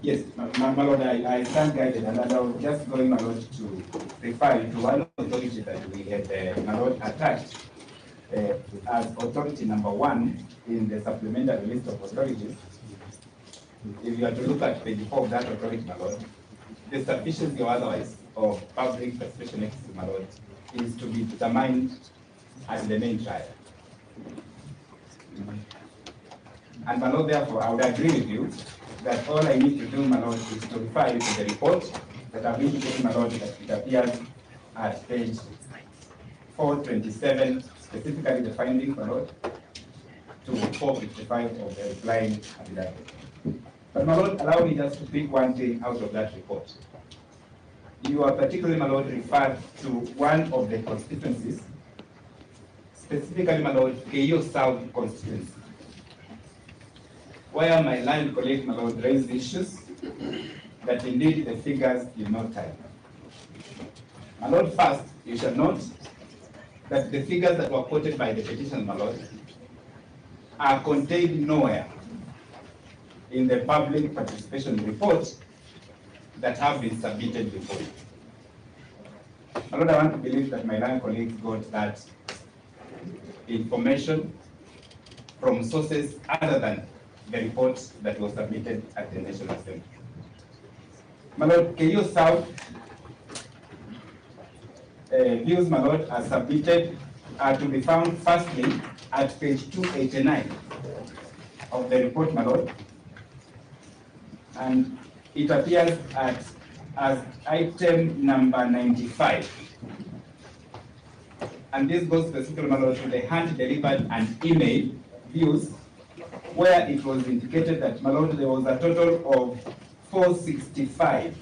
Yes, my lord, I stand guided, and I was just going, my lord, to refer you to one authority that we had, my lord, attached as authority number 1 in the supplementary list of authorities. If you are to look at page 4 of that authority, my lord, the sufficiency or otherwise of public participation exercise, my lord, is to be determined at the main trial. And my lord, therefore, I would agree with you that all I need to do, my lord, is to refer you to the report that I've indicated, my lord, that it appears at page 427, specifically the findings, my lord, to 455 of the replying affidavit. But my lord, allow me just to pick one thing out of that report. You are particularly, my lord, referred to one of the constituencies, specifically, my lord, Keio South constituency, where my learned colleague, my lord, raised issues that indeed the figures did not tally. My lord, first, you shall note that the figures that were quoted by the petition, my lord, are contained nowhere in the public participation report that have been submitted before. My Lord, I want to believe that my learned colleagues got that information from sources other than the report that was submitted at the National Assembly. My Lord, KU South views, my Lord, are submitted are to be found firstly at page 289 of the report, my Lord, and it appears as item number 95. And this goes specifically, my Lord, to the hand-delivered and email views, where it was indicated that, my Lord, there was a total of 465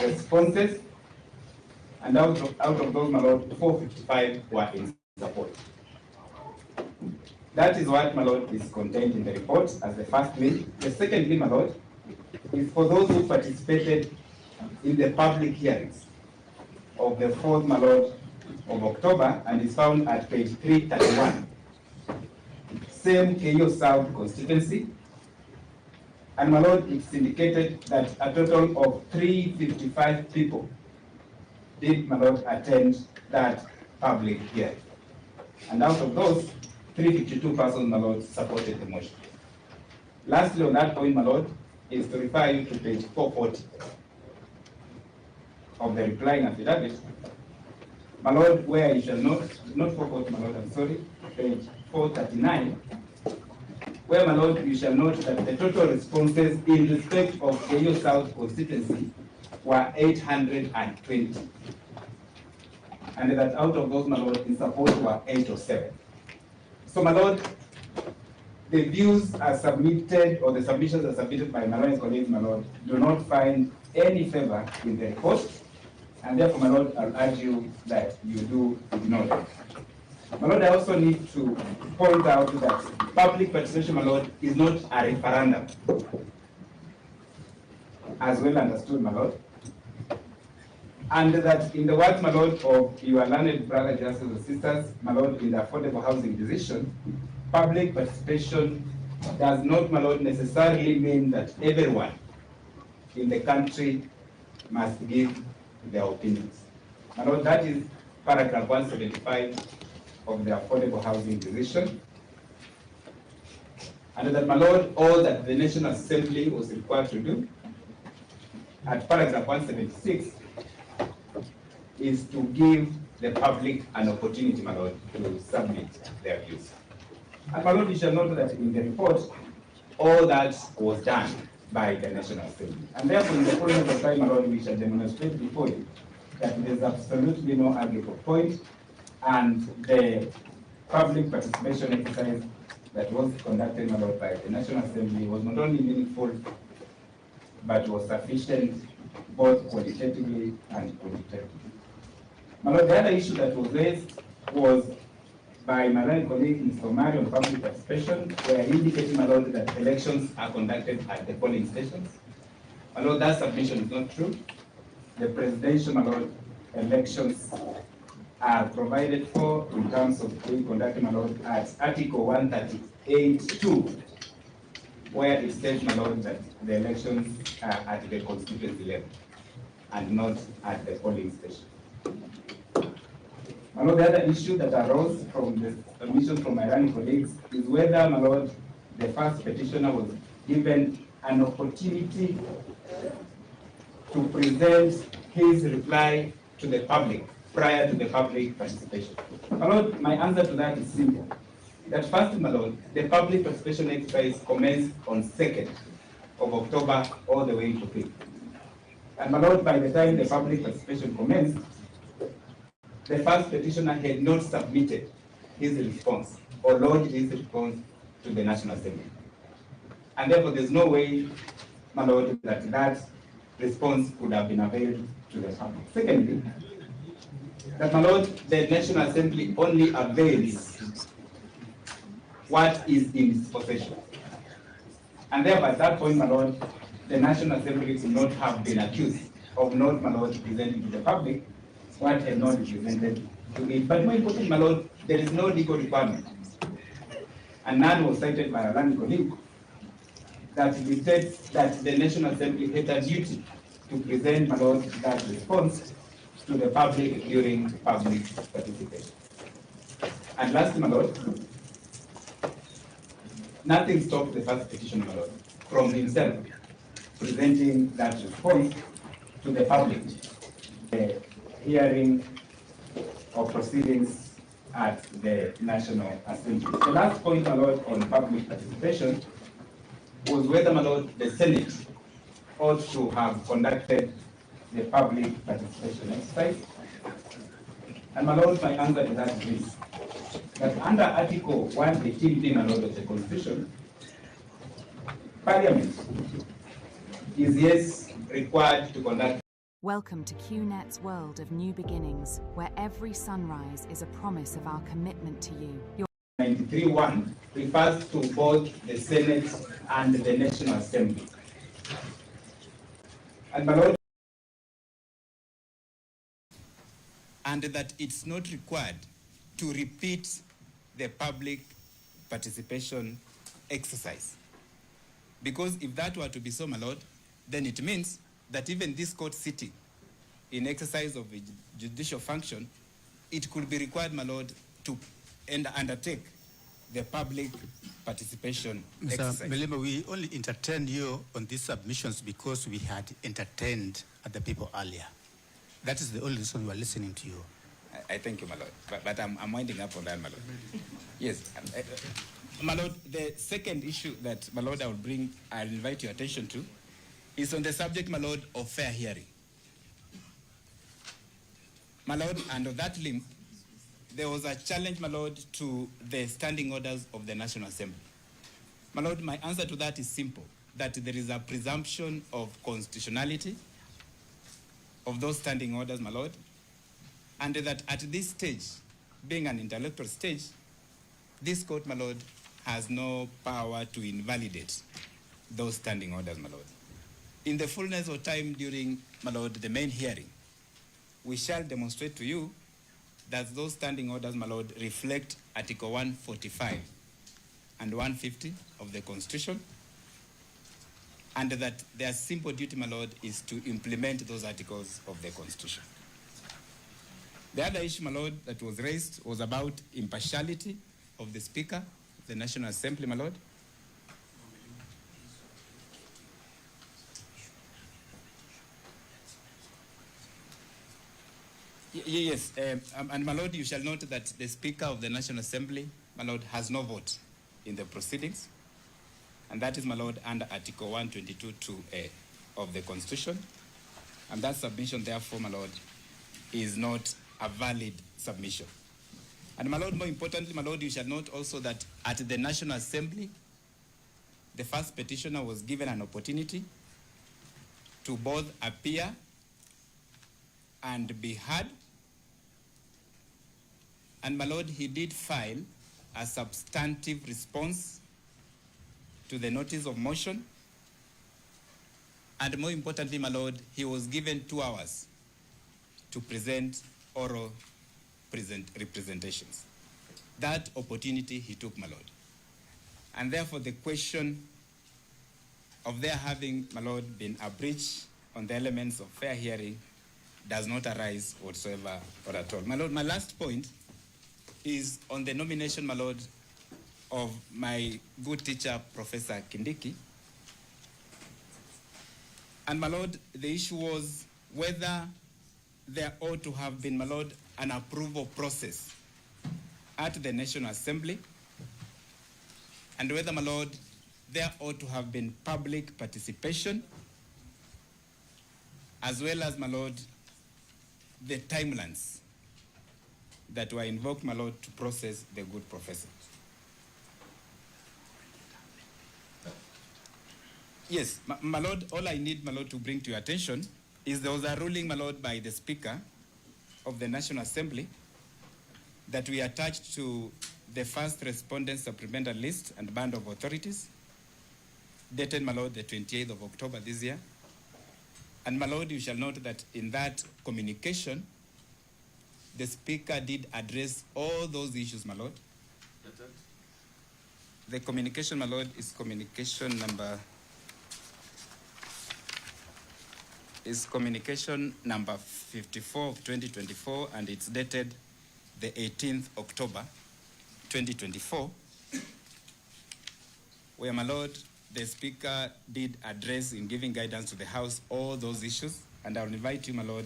responses, and out of those, my Lord, 455 were in support. That is what, my Lord, is contained in the report as the first link. The second link, my Lord, is for those who participated in the public hearings of the 4th, my Lord, of October, and is found at page 331. Same KU South constituency. And, my Lord, it's indicated that a total of 355 people did, my Lord, attend that public hearing. And out of those, 352 persons, my Lord, supported the motion. Lastly, on that point, my Lord, is to refer you to page 440 of the replying affidavit, my Lord, where you shall note, not 440, my Lord, I'm sorry, page 439, where, my Lord, you shall note that the total responses in respect of KU South constituency were 820. And that out of those, my Lord, in support were 807. So, my Lord, the views are submitted, or the submissions are submitted by my Lord colleagues, my Lord, do not find any favor in the report, and therefore, my Lord, I'll urge you that you do ignore them. My Lord, I also need to point out that public participation, my Lord, is not a referendum, as well understood, my Lord. And that in the words, my Lord, of your learned brother, justices and sisters, my Lord, in the affordable housing decision, public participation does not, my Lord, necessarily mean that everyone in the country must give their opinions. My Lord, that is paragraph 175 of the affordable housing decision. And that, my Lord, all that the National Assembly was required to do at paragraph 176 is to give the public an opportunity, my Lord, to submit their views. And, my Lord, you shall note that in the report, all that was done by the National Assembly. And therefore, in the following of time, my Lord, we shall demonstrate before you that there is absolutely no arguable point, and the public participation exercise that was conducted, my Lord, by the National Assembly was not only meaningful, but was sufficient both qualitatively and quantitatively. My Lord, the other issue that was raised was by my Lord colleague, Mr. Omari, on public participation, where he indicated, my Lord, that elections are conducted at the polling stations. My Lord, that submission is not true. The presidential, my Lord, elections are provided for in terms of being conducted, my Lord, at Article 138(2), where it states, my Lord, that the elections are at the constituency level and not at the polling station. My Lord, the other issue that arose from the submission from my running colleagues is whether, my Lord, the first petitioner was given an opportunity to present his reply to the public prior to the public participation. My Lord, my answer to that is simple. That first, my Lord, the public participation exercise commenced on 2nd of October all the way to 5th. And, my Lord, by the time the public participation commenced, the first petitioner had not submitted his response or lodged his response to the National Assembly. And therefore, there's no way, my Lord, that that response could have been availed to the public. Secondly, that, my Lord, the National Assembly only avails what is in its possession. And therefore, at that point, my Lord, the National Assembly could not have been accused of not, my Lord, presenting to the public what had not been presented to it. But more importantly, my Lord, there is no legal requirement, and none was cited by a learned colleague, that dictates that the National Assembly had a duty to present, my lord, that response to the public during public participation. And lastly, my lord, nothing stopped the first petitioner, my lord, from himself presenting that response to the public, the hearing of proceedings at the National Assembly. The last point, my lord, on public participation was whether, my lord, the Senate ought to have conducted the public participation exercise. And my lord, my answer to that is this, that under Article 118b, my lord, of the Constitution, Parliament is yes required to conduct. Welcome to QNet's world of new beginnings, where every sunrise is a promise of our commitment to you. 93.1 refers to both the Senate and the National Assembly. And my lord, and that it's not required to repeat the public participation exercise. Because if that were to be so, my lord, then it means that even this court sitting in exercise of a judicial function, it could be required, my lord, to undertake the public participation exercise. Mr. Melema, we only entertained you on these submissions because we had entertained other people earlier. That is the only reason we are listening to you. I thank you, my lord. But I'm winding up on that, my lord. Yes. My lord, the second issue that, my lord, I'll invite your attention to is on the subject, my lord, of fair hearing. My lord, and on that limb, there was a challenge, my lord, to the standing orders of the National Assembly. My lord, my answer to that is simple, that there is a presumption of constitutionality of those standing orders, my lord, and that at this stage, being an intellectual stage, this court, my lord, has no power to invalidate those standing orders, my lord. In the fullness of time during, my lord, the main hearing, we shall demonstrate to you that those standing orders, my lord, reflect Article 145 and 150 of the Constitution, and that their simple duty, my lord, is to implement those articles of the Constitution. The other issue, my lord, that was raised was about impartiality of the Speaker of the National Assembly, my lord. Yes, and my lord, you shall note that the Speaker of the National Assembly, my lord, has no vote in the proceedings, and that is, my lord, under Article 122(2)(a) of the Constitution, and that submission, therefore, my lord, is not a valid submission. And my lord, more importantly, my lord, you shall note also that at the National Assembly, the first petitioner was given an opportunity to both appear and be heard. And my lord, he did file a substantive response to the notice of motion. And more importantly, my lord, he was given 2 hours to present oral representations. That opportunity he took, my lord. And therefore the question of there having, my lord, been a breach on the elements of fair hearing does not arise whatsoever or at all. My lord, my last point is on the nomination, my lord, of my good teacher, Professor Kindiki. And my lord, the issue was whether there ought to have been, my lord, an approval process at the National Assembly, and whether, my lord, there ought to have been public participation, as well as, my lord, the timelines that were invoked, my lord, to process the good professor. Yes, my lord, all I need, my lord, to bring to your attention is there was a ruling, my lord, by the Speaker of the National Assembly that we attached to the first respondent supplemental list and band of authorities, dated, my lord, the 28th of October this year. And my lord, you shall note that in that communication, the Speaker did address all those issues, my lord. The communication, my lord, is communication number is communication number 54 of 2024, and it's dated the 18th October 2024, where, my Lord, the Speaker did address in giving guidance to the House all those issues, and I will invite you, my Lord,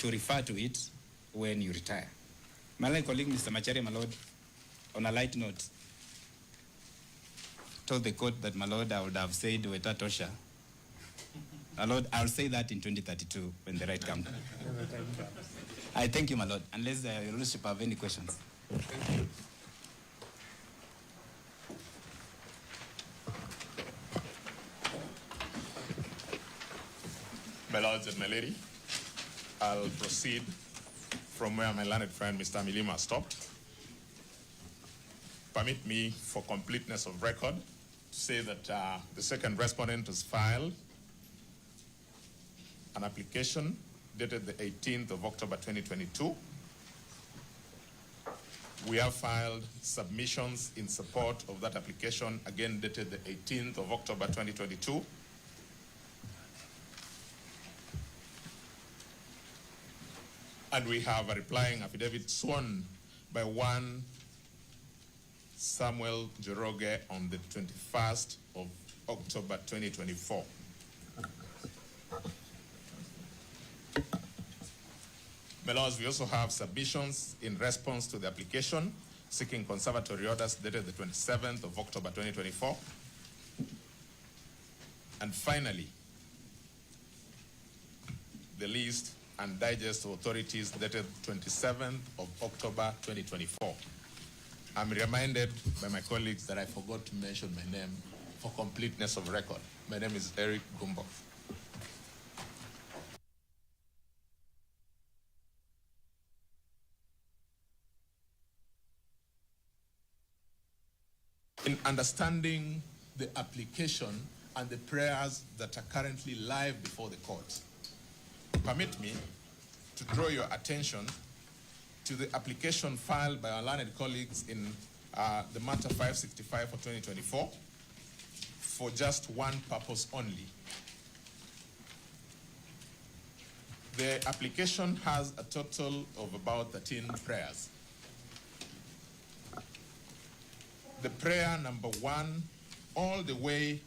to refer to it when you retire. My colleague, Mr. Macharia, my Lord, on a light note, told the court that, my Lord, I would have said Weta Tosha. My Lord, I'll say that in 2032 when the right comes. I thank you, my Lord, unless your Lordship have any questions. My lords and my lady, I'll proceed from where my learned friend Mr. Milima stopped. Permit me, for completeness of record, to say that the second respondent has filed an application dated the 18th of October 2022. We have filed submissions in support of that application, again dated the 18th of October 2022. And we have a replying affidavit sworn by one Samuel Joroge on the 21st of October 2024. My lords, we also have submissions in response to the application seeking conservatory orders dated the 27th of October 2024. And finally, the list and digest of authorities dated 27th of October 2024. I'm reminded by my colleagues that I forgot to mention my name for completeness of record. My name is Eric Gumbo. In understanding the application and the prayers that are currently live before the court, permit me to draw your attention to the application filed by our learned colleagues in the matter 565 for 2024 for just one purpose only. The application has a total of about 13 prayers. The prayer number 1 all the way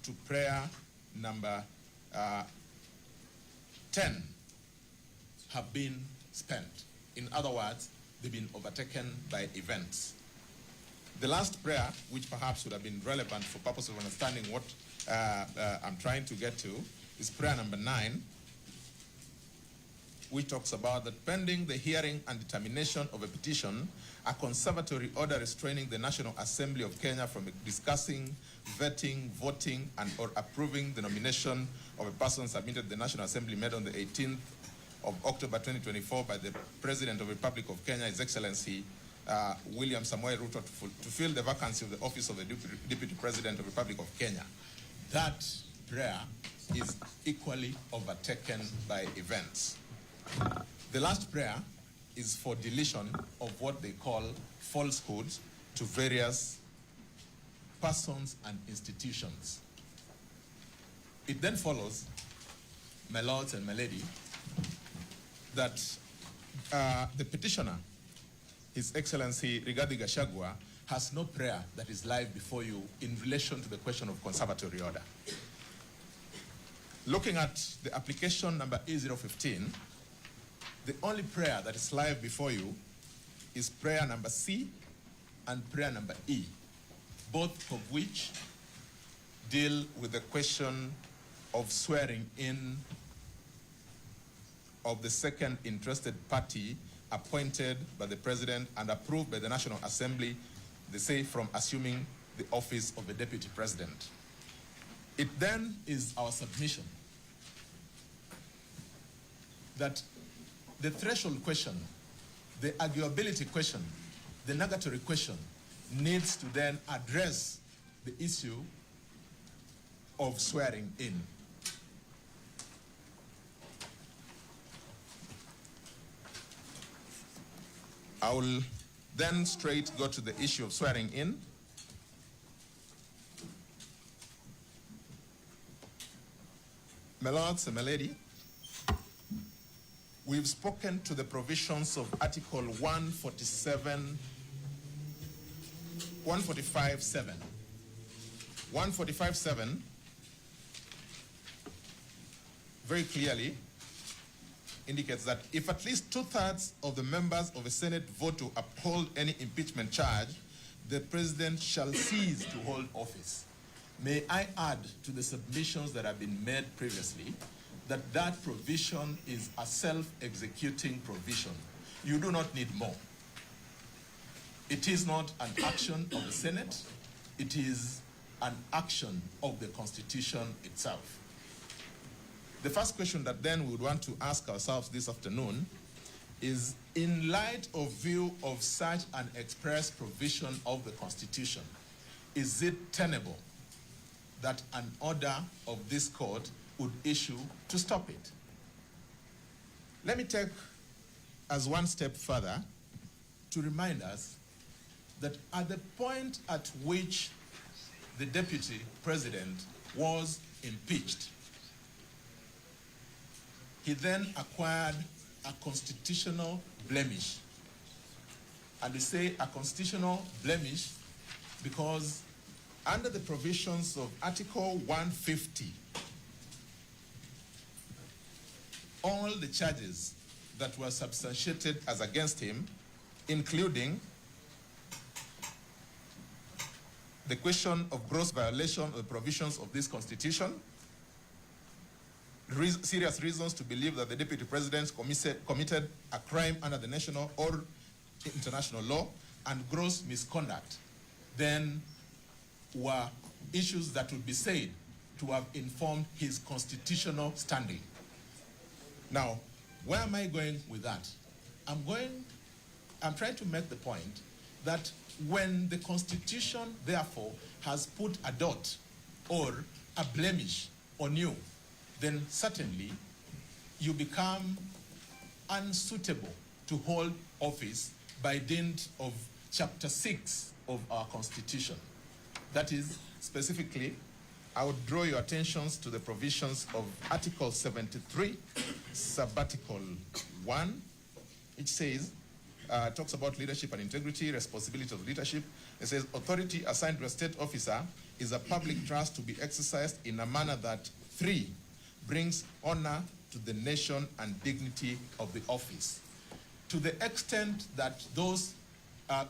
to prayer number 10 have been spent. In other words, they've been overtaken by events. The last prayer, which perhaps would have been relevant for purpose of understanding what I'm trying to get to, is prayer number 9, which talks about that pending the hearing and determination of a petition, a conservatory order restraining the National Assembly of Kenya from discussing, vetting, voting, and or approving the nomination of a person submitted to the National Assembly made on the 18th of October 2024 by the President of the Republic of Kenya, His Excellency William Samoei Ruto, to fill the vacancy of the office of the Deputy President of the Republic of Kenya. That prayer is equally overtaken by events. The last prayer is for deletion of what they call falsehoods to various persons and institutions. It then follows, my lords and my lady, that the petitioner, His Excellency Rigathi Gachagua, has no prayer that is live before you in relation to the question of conservatory order. Looking at the application number E015, the only prayer that is live before you is prayer number C and prayer number E, both of which deal with the question of swearing in of the second interested party appointed by the President and approved by the National Assembly, they say, from assuming the office of the Deputy President. It then is our submission that the threshold question, the arguability question, the negatory question needs to then address the issue of swearing in. I will then straight go to the issue of swearing in. My lords and my lady, we've spoken to the provisions of Article 147, 145.7. 145.7 very clearly indicates that if at least 2/3 of the members of a Senate vote to uphold any impeachment charge, the president shall cease to hold office. May I add to the submissions that have been made previously that that provision is a self-executing provision. You do not need more. It is not an action of the Senate, it is an action of the Constitution itself. The first question that then we would want to ask ourselves this afternoon is, in light of view of such an express provision of the Constitution, is it tenable that an order of this court would issue to stop it? Let me take as one step further to remind us that at the point at which the deputy president was impeached, he then acquired a constitutional blemish. And we say a constitutional blemish because under the provisions of Article 150, all the charges that were substantiated as against him, including the question of gross violation of the provisions of this Constitution, serious reasons to believe that the deputy president committed a crime under the national or international law, and gross misconduct, then were issues that would be said to have informed his constitutional standing. Now, where am I going with that? I'm trying to make the point that when the Constitution, therefore, has put a dot or a blemish on you, then certainly you become unsuitable to hold office by dint of Chapter 6 of our Constitution. That is, specifically, I would draw your attentions to the provisions of Article 73, Subarticle 1, which says, talks about leadership and integrity, responsibility of leadership. It says, authority assigned to a state officer is a public trust to be exercised in a manner that, 3, brings honor to the nation and dignity of the office. To the extent that those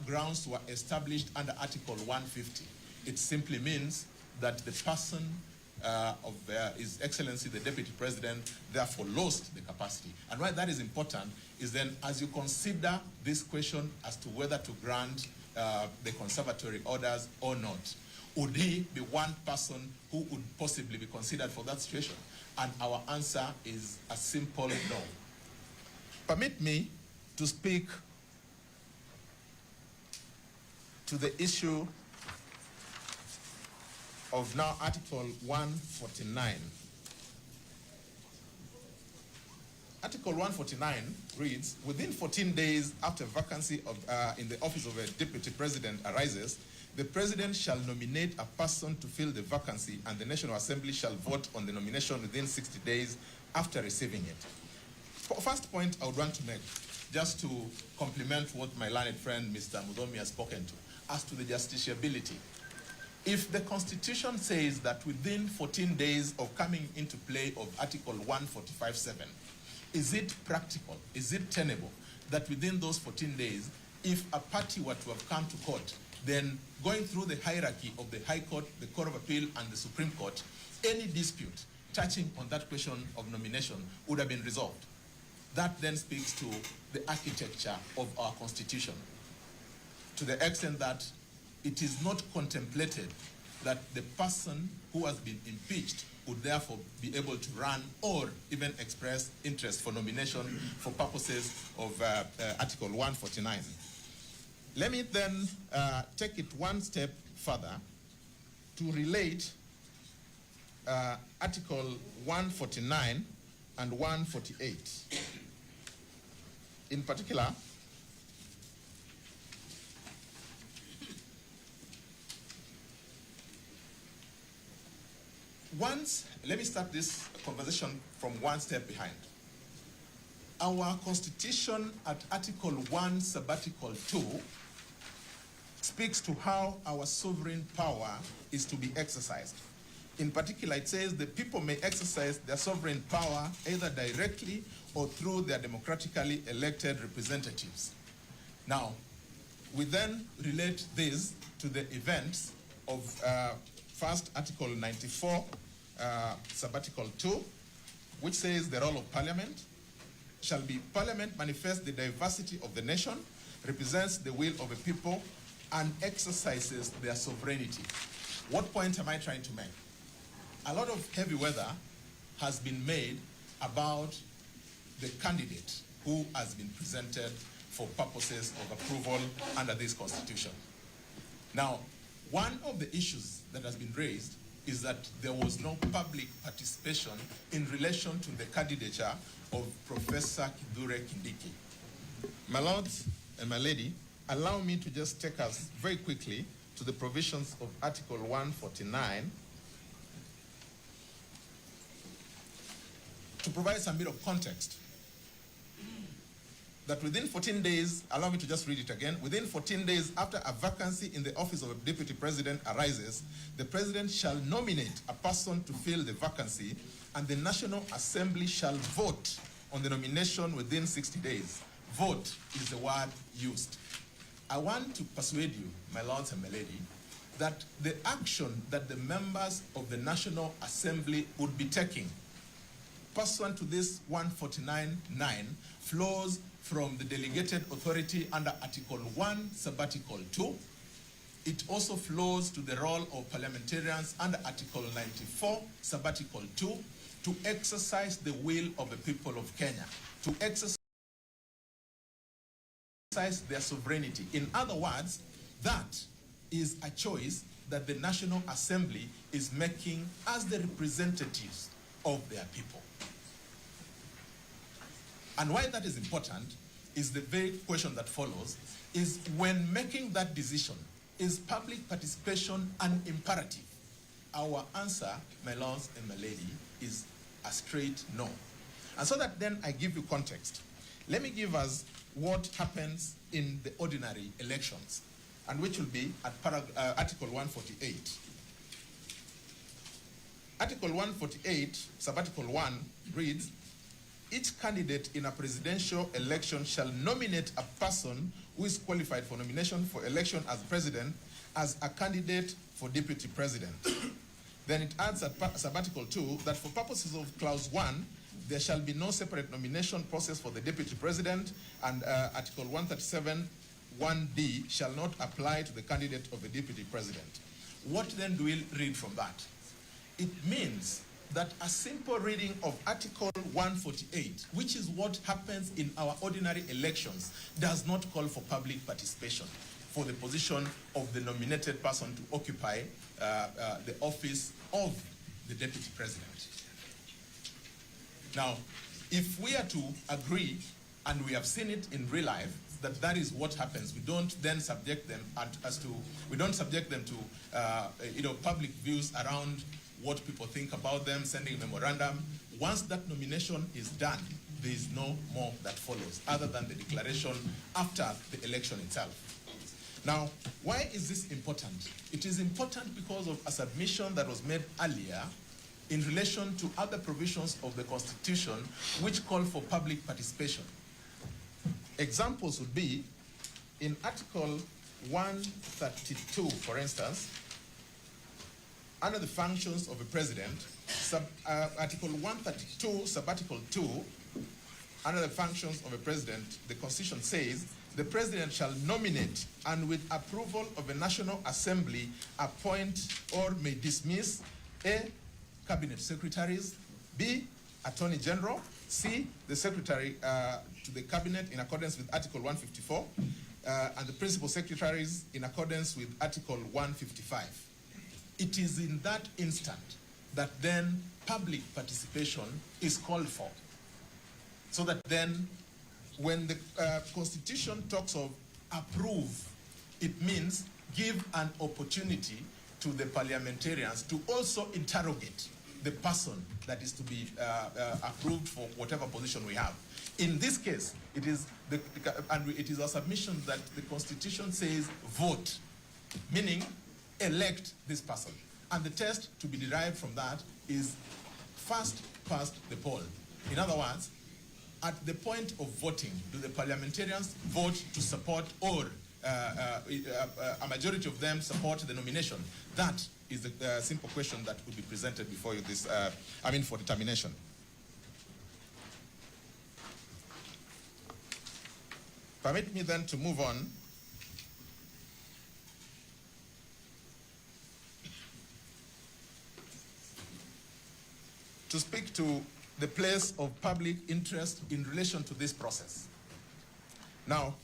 grounds were established under Article 150, it simply means that the person of His Excellency the Deputy President therefore lost the capacity. And why that is important is then, as you consider this question as to whether to grant the conservatory orders or not, would he be one person who would possibly be considered for that situation? And our answer is a simple no. Permit me to speak to the issue of now Article 149. Article 149 reads, within 14 days after vacancy of, in the office of a deputy president arises, the president shall nominate a person to fill the vacancy, and the National Assembly shall vote on the nomination within 60 days after receiving it. First point I would want to make, just to complement what my learned friend Mr. Mudomi has spoken to, as to the justiciability. If the Constitution says that within 14 days of coming into play of Article 145.7, is it practical, is it tenable that within those 14 days, if a party were to have come to court, then going through the hierarchy of the High Court, the Court of Appeal, and the Supreme Court, any dispute touching on that question of nomination would have been resolved? That then speaks to the architecture of our Constitution, to the extent that it is not contemplated that the person who has been impeached would therefore be able to run or even express interest for nomination for purposes of Article 149. Let me then take it one step further to relate Article 149 and 148. In particular, let me start this conversation from one step behind. Our constitution at Article 1, Sabbatical 2, speaks to how our sovereign power is to be exercised. In particular, it says the people may exercise their sovereign power either directly or through their democratically elected representatives. Now, we then relate this to the events of first Article 94, Sabbatical 2, which says the role of Parliament shall be Parliament manifests the diversity of the nation, represents the will of a people, and exercises their sovereignty. What point am I trying to make? A lot of heavy weather has been made about the candidate who has been presented for purposes of approval under this constitution. Now, one of the issues that has been raised is that there was no public participation in relation to the candidature of Professor Kithure Kindiki. My lords and my lady, allow me to just take us very quickly to the provisions of Article 149 to provide some bit of context. That within 14 days, allow me to just read it again, within 14 days after a vacancy in the office of a deputy president arises, the president shall nominate a person to fill the vacancy, and the National Assembly shall vote on the nomination within 60 days. Vote is the word used. I want to persuade you, my lords and my lady, that the action that the members of the National Assembly would be taking pursuant to this 149.9 flows from the delegated authority under Article 1, Sabbatical 2. It also flows to the role of parliamentarians under Article 94, Sabbatical 2, to exercise the will of the people of Kenya, to exercise their sovereignty. In other words, that is a choice that the National Assembly is making as the representatives of their people. And why that is important is the very question that follows, is when making that decision, is public participation an imperative? Our answer, my lords and my lady, is a straight no. And so that then I give you context. Let me give us what happens in the ordinary elections, and which will be at Article 148. Article 148, Sabbatical 1, reads, each candidate in a presidential election shall nominate a person who is qualified for nomination for election as president as a candidate for deputy president. Then it adds at Sabbatical 2 that for purposes of Clause 1, there shall be no separate nomination process for the deputy president, and Article 137 1D shall not apply to the candidate of the deputy president. What then do we read from that? It means that a simple reading of Article 148, which is what happens in our ordinary elections, does not call for public participation for the position of the nominated person to occupy the office of the deputy president. Now, if we are to agree, and we have seen it in real life, that that is what happens, we don't then subject them to public views around what people think about them, sending a memorandum. Once that nomination is done, there is no more that follows, other than the declaration after the election itself. Now, why is this important? It is important because of a submission that was made earlier in relation to other provisions of the Constitution which call for public participation. Examples would be in Article 132, for instance, under the functions of a president, Article 132, Sabbatical 2, under the functions of a president, the Constitution says, the president shall nominate and with approval of a National Assembly appoint or may dismiss A, cabinet secretaries, B, attorney general, C, the secretary to the cabinet in accordance with Article 154, and the principal secretaries in accordance with Article 155. It is in that instant that then public participation is called for. So that then when the Constitution talks of approve, it means give an opportunity to the parliamentarians to also interrogate the person that is to be approved for whatever position we have. In this case, it is it is a submission that the Constitution says vote, meaning elect this person. And the test to be derived from that is first past the poll. In other words, at the point of voting, do the parliamentarians vote to support or a majority of them support the nomination? That is the simple question that would be presented before you for determination. Permit me then to move on to speak to the place of public interest in relation to this process. Now,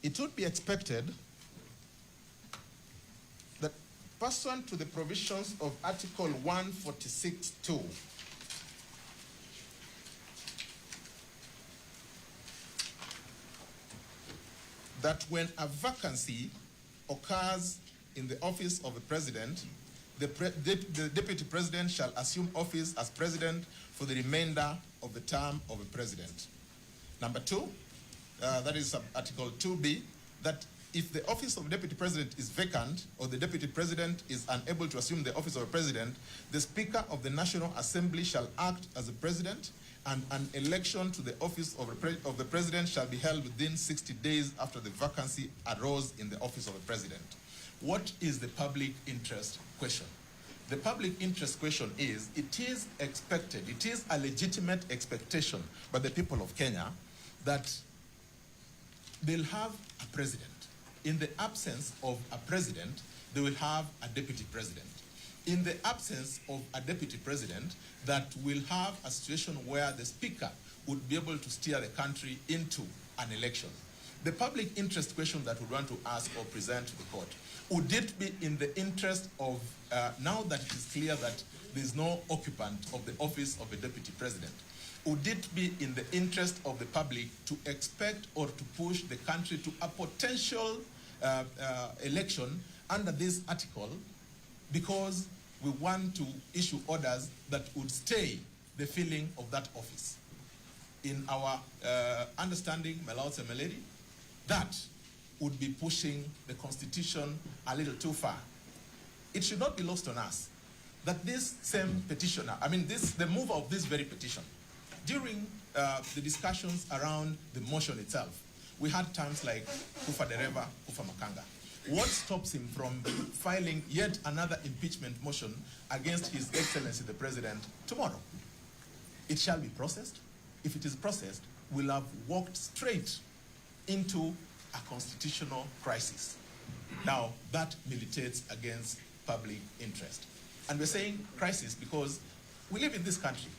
it would be expected that pursuant to the provisions of Article 146(2), that when a vacancy occurs in the office of the president, the deputy president shall assume office as president for the remainder of the term of the president. Number 2, that is Article 2B, that if the office of deputy president is vacant or the deputy president is unable to assume the office of a president, the Speaker of the National Assembly shall act as the president, and an election to the office of the president shall be held within 60 days after the vacancy arose in the office of the president. What is the public interest question? The public interest question is, it is expected, it is a legitimate expectation by the people of Kenya that they'll have a president. In the absence of a president, they will have a deputy president. In the absence of a deputy president, that will have a situation where the speaker would be able to steer the country into an election. The public interest question that we want to ask or present to the court, would it be in the interest of, now that it is clear that there is no occupant of the office of a deputy president, would it be in the interest of the public to expect or to push the country to a potential election under this article because we want to issue orders that would stay the filling of that office? In our understanding, my lords and my lady, that would be pushing the Constitution a little too far. It should not be lost on us that this same petitioner, the mover of this very petition, during the discussions around the motion itself, we had terms like kufa dereva, kufa makanga. What stops him from filing yet another impeachment motion against His Excellency the President tomorrow? It shall be processed. If it is processed, we'll have walked straight into a constitutional crisis. Now, that militates against public interest. And we're saying crisis because we live in this country,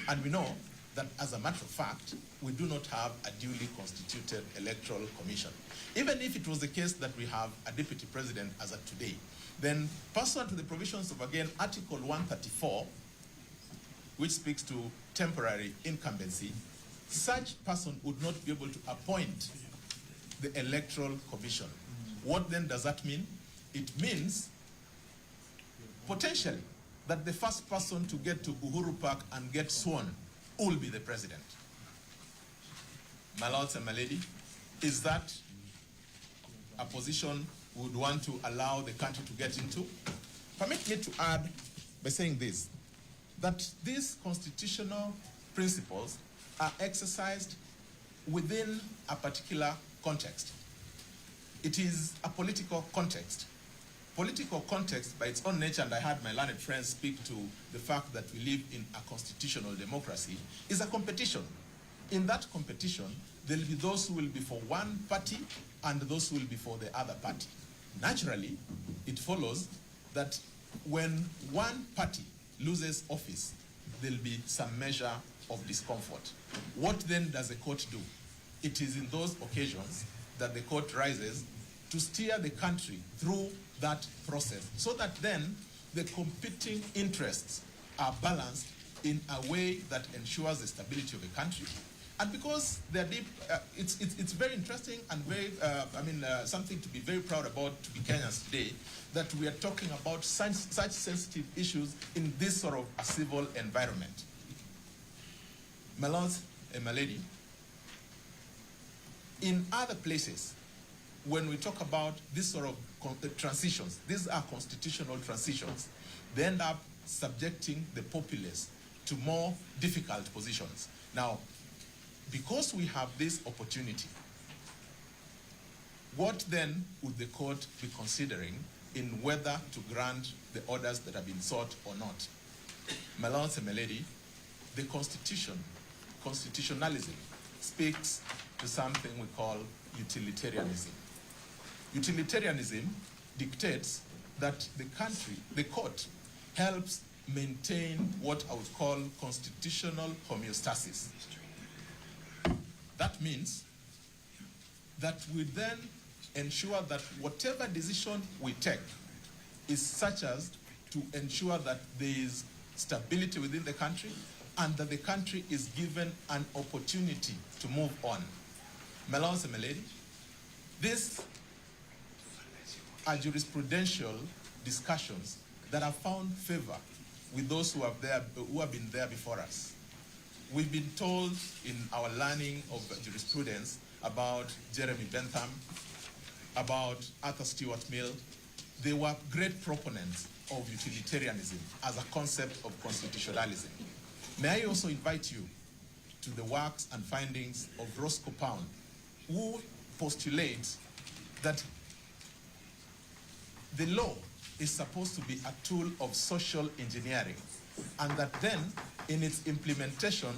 and we know that, as a matter of fact, we do not have a duly constituted electoral commission. Even if it was the case that we have a deputy president as of today, then pursuant to the provisions of, again, Article 134, which speaks to temporary incumbency, such person would not be able to appoint the electoral commission. What then does that mean? It means potentially that the first person to get to Uhuru Park and get sworn will be the president. My lords and my lady, is that a position we would want to allow the country to get into? Permit me to add by saying this, that these constitutional principles are exercised within a particular context. It is a political context. Political context by its own nature, and I had my learned friends speak to the fact that we live in a constitutional democracy, is a competition. In that competition, there will be those who will be for one party and those who will be for the other party. Naturally, it follows that when one party loses office, there will be some measure of discomfort. What then does the court do? It is in those occasions that the court rises to steer the country through that process, so that then the competing interests are balanced in a way that ensures the stability of the country. And because they're deep, it's very interesting and very, something to be very proud about to be Kenyans today, that we are talking about such sensitive issues in this sort of a civil environment. My lords and my lady, In other places, when we talk about this sort of transitions, these are constitutional transitions, they end up subjecting the populace to more difficult positions. Now, because we have this opportunity, what then would the court be considering in whether to grant the orders that have been sought or not? My lords and my lady, the constitutionalism speaks to something we call utilitarianism. Utilitarianism dictates that the court helps maintain what I would call constitutional homeostasis. That means that we then ensure that whatever decision we take is such as to ensure that there is stability within the country and that the country is given an opportunity to move on. My lords and my lady, these are jurisprudential discussions that have found favor with those who have been there before us. We've been told in our learning of jurisprudence about Jeremy Bentham, about Arthur Stuart Mill. They were great proponents of utilitarianism as a concept of constitutionalism. May I also invite you to the works and findings of Roscoe Pound, who postulates that the law is supposed to be a tool of social engineering, and that then, in its implementation,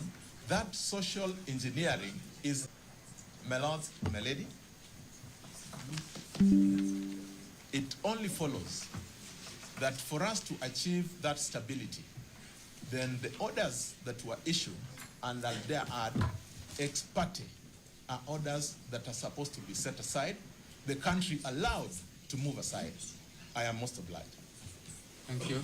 that social engineering is, my lords, my lady, it only follows that for us to achieve that stability, then the orders that were issued and that there are ex parte are orders that are supposed to be set aside, the country allowed to move aside. I am most obliged. Thank you.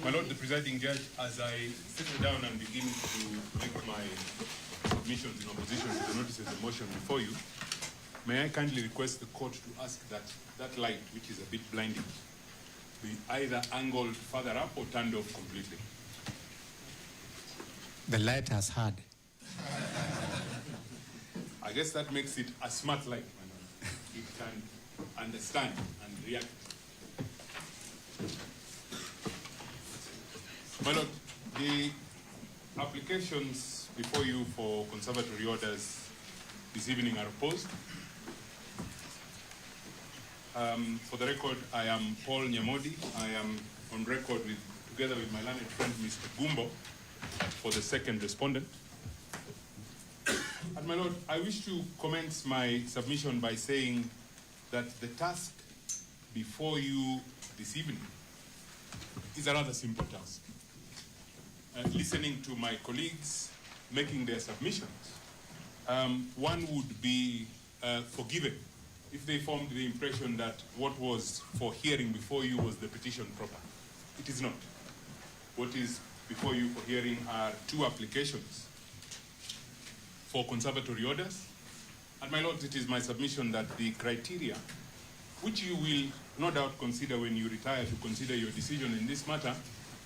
My Lord, the presiding judge, as I sit down and begin to make my submissions in opposition to the notices of motion before you, may I kindly request the court to ask that that light, which is a bit blinding, be either angled further up or turned off completely. The light has had. I guess that makes it a smart light, my Lord. It can understand and react. My Lord, the applications before you for conservatory orders this evening are opposed. For the record, I am Paul Nyamodi. I am on record together with my learned friend, Mr. Gumbo, for the second respondent. And my Lord, I wish to commence my submission by saying that the task before you this evening is a rather simple task. Listening to my colleagues making their submissions, one would be forgiven if they formed the impression that what was for hearing before you was the petition proper. It is not. What is before you for hearing are two applications for conservatory orders. And my Lord, it is my submission that the criteria, which you will no doubt consider when you retire to consider your decision in this matter,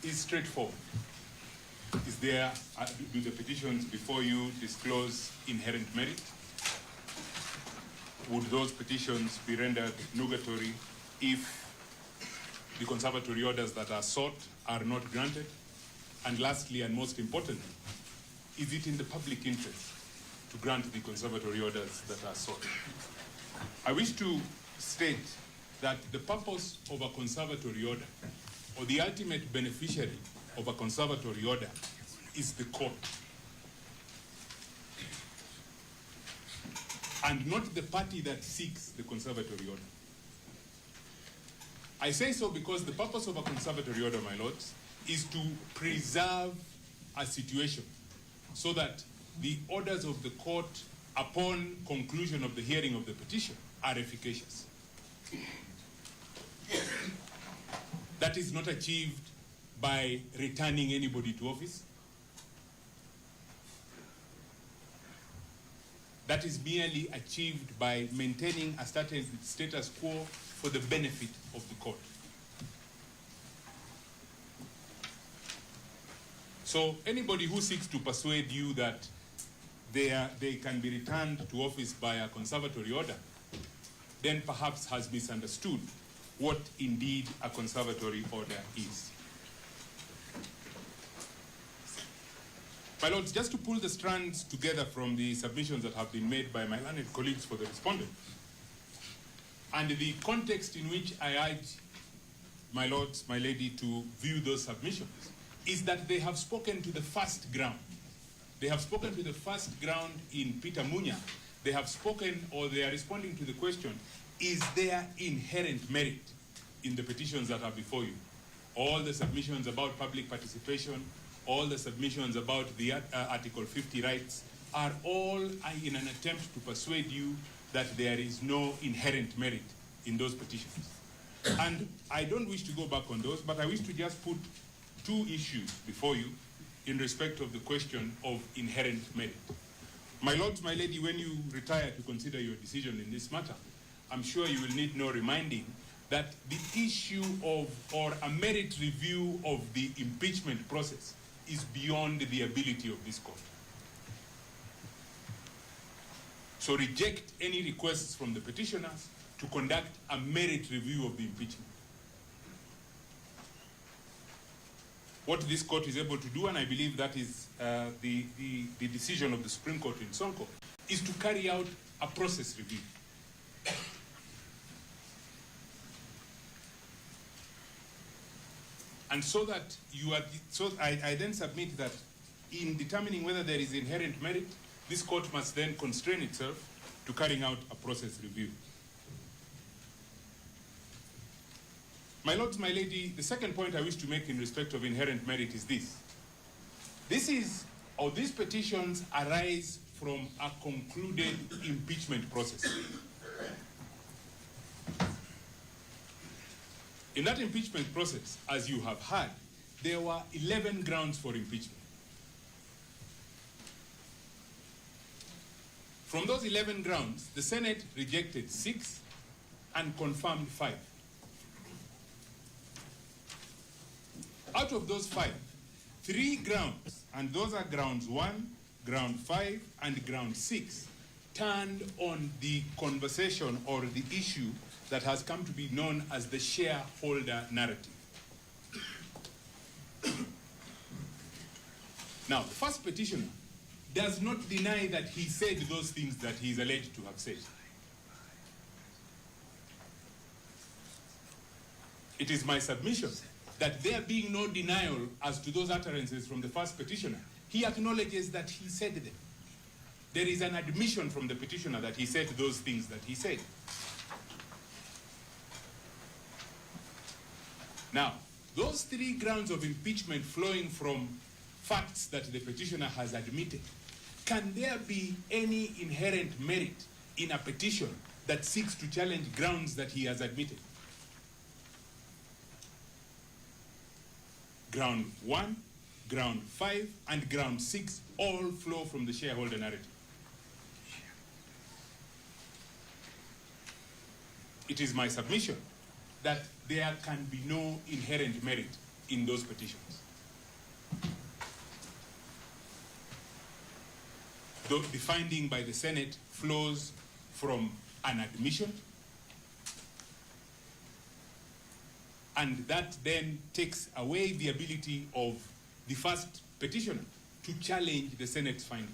is straightforward. Is there, do the petitions before you disclose inherent merit? Would those petitions be rendered nugatory if the conservatory orders that are sought are not granted? And lastly, and most importantly, is it in the public interest to grant the conservatory orders that are sought? I wish to state that the purpose of a conservatory order, or the ultimate beneficiary of a conservatory order, is the court, and not the party that seeks the conservatory order. I say so because the purpose of a conservatory order, my lords, is to preserve a situation so that the orders of the court upon conclusion of the hearing of the petition are efficacious. That is not achieved by returning anybody to office. That is merely achieved by maintaining a certain status quo for the benefit of the court. So anybody who seeks to persuade you that they can be returned to office by a conservatory order, then perhaps has misunderstood what indeed a conservatory order is. My lords, just to pull the strands together from the submissions that have been made by my learned colleagues for the respondent, and the context in which I urge my lords, my lady, to view those submissions, is that they have spoken to the first ground. They have spoken to the first ground in Peter Munya. They have spoken, or they are responding to the question, is there inherent merit in the petitions that are before you? All the submissions about public participation, all the submissions about the Article 50 rights are all in an attempt to persuade you that there is no inherent merit in those petitions. And I don't wish to go back on those, but I wish to just put two issues before you in respect of the question of inherent merit. My lords, my lady, when you retire to consider your decision in this matter, I'm sure you will need no reminding that the issue of, or a merit review of the impeachment process is beyond the ability of this court. So reject any requests from the petitioners to conduct a merit review of the impeachment. What this court is able to do, and I believe that is the decision of the Supreme Court in Sonko, is to carry out a process review. And so that you are, so I then submit that in determining whether there is inherent merit, this court must then constrain itself to carrying out a process review. My lords, my lady, the second point I wish to make in respect of inherent merit is this. These petitions arise from a concluded impeachment process. In that impeachment process, as you have heard, there were 11 grounds for impeachment. From those 11 grounds, the Senate rejected 6 and confirmed 5. Out of those 5, 3 grounds, and those are grounds 1, ground 5, and ground 6, turned on the conversation or the issue that has come to be known as the shareholder narrative. Now, the first petitioner does not deny that he said those things that he is alleged to have said. It is my submission that there being no denial as to those utterances from the first petitioner, he acknowledges that he said them. There is an admission from the petitioner that he said those things that he said. Now, those 3 grounds of impeachment flowing from facts that the petitioner has admitted, can there be any inherent merit in a petition that seeks to challenge grounds that he has admitted? Ground 1, ground 5, and ground 6 all flow from the shareholder narrative. It is my submission that there can be no inherent merit in those petitions. The finding by the Senate flows from an admission, and that then takes away the ability of the first petitioner to challenge the Senate's finding.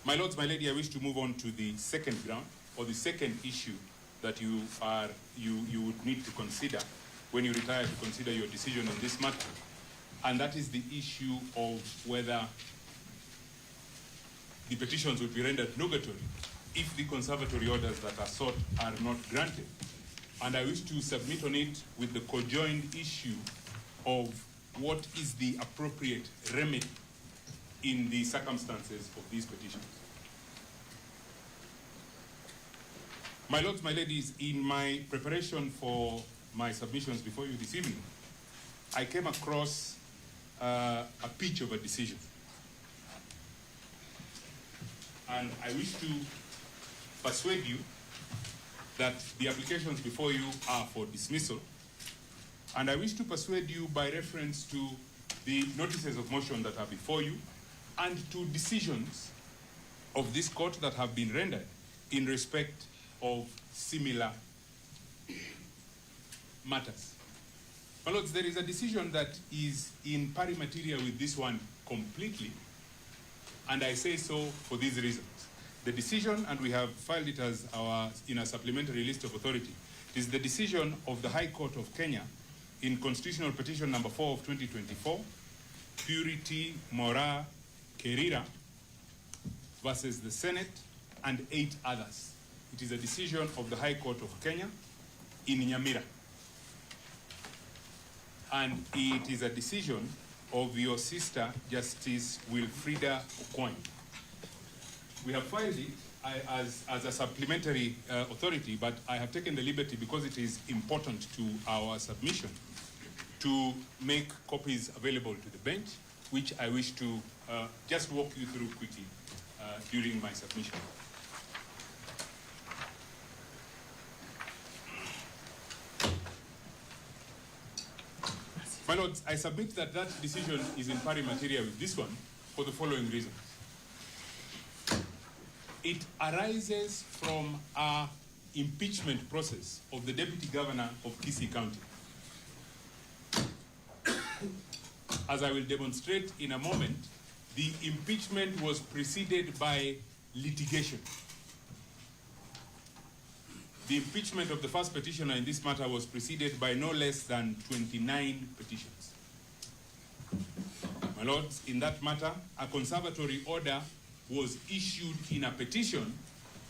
My lords, my lady, I wish to move on to the second ground, or the second issue that you would need to consider when you retire to consider your decision on this matter, and that is the issue of whether the petitions would be rendered nugatory if the conservatory orders that are sought are not granted. And I wish to submit on it with the conjoined issue of what is the appropriate remedy in the circumstances of these petitions. My lords, my ladies, in my preparation for my submissions before you this evening, I came across a pitch of a decision. And I wish to persuade you that the applications before you are for dismissal, and I wish to persuade you by reference to the notices of motion that are before you and to decisions of this court that have been rendered in respect of similar matters. My lords, there is a decision that is in pari materia with this one completely, and I say so for these reasons. The decision, and we have filed it as in a supplementary list of authority, is the decision of the High Court of Kenya in Constitutional Petition number 4 of 2024, Purity Mora Kerira versus the Senate and 8 others. It is a decision of the High Court of Kenya in Nyamira. And it is a decision of your sister, Justice Wilfrida Okwany. We have filed it as a supplementary authority, but I have taken the liberty, because it is important to our submission, to make copies available to the bench, which I wish to just walk you through quickly during my submission. My lords, I submit that that decision is in pari materia with this one for the following reasons. It arises from our impeachment process of the Deputy Governor of Kisii County. As I will demonstrate in a moment, the impeachment was preceded by litigation. The impeachment of the first petitioner in this matter was preceded by no less than 29 petitions. My lords, in that matter, a conservatory order was issued in a petition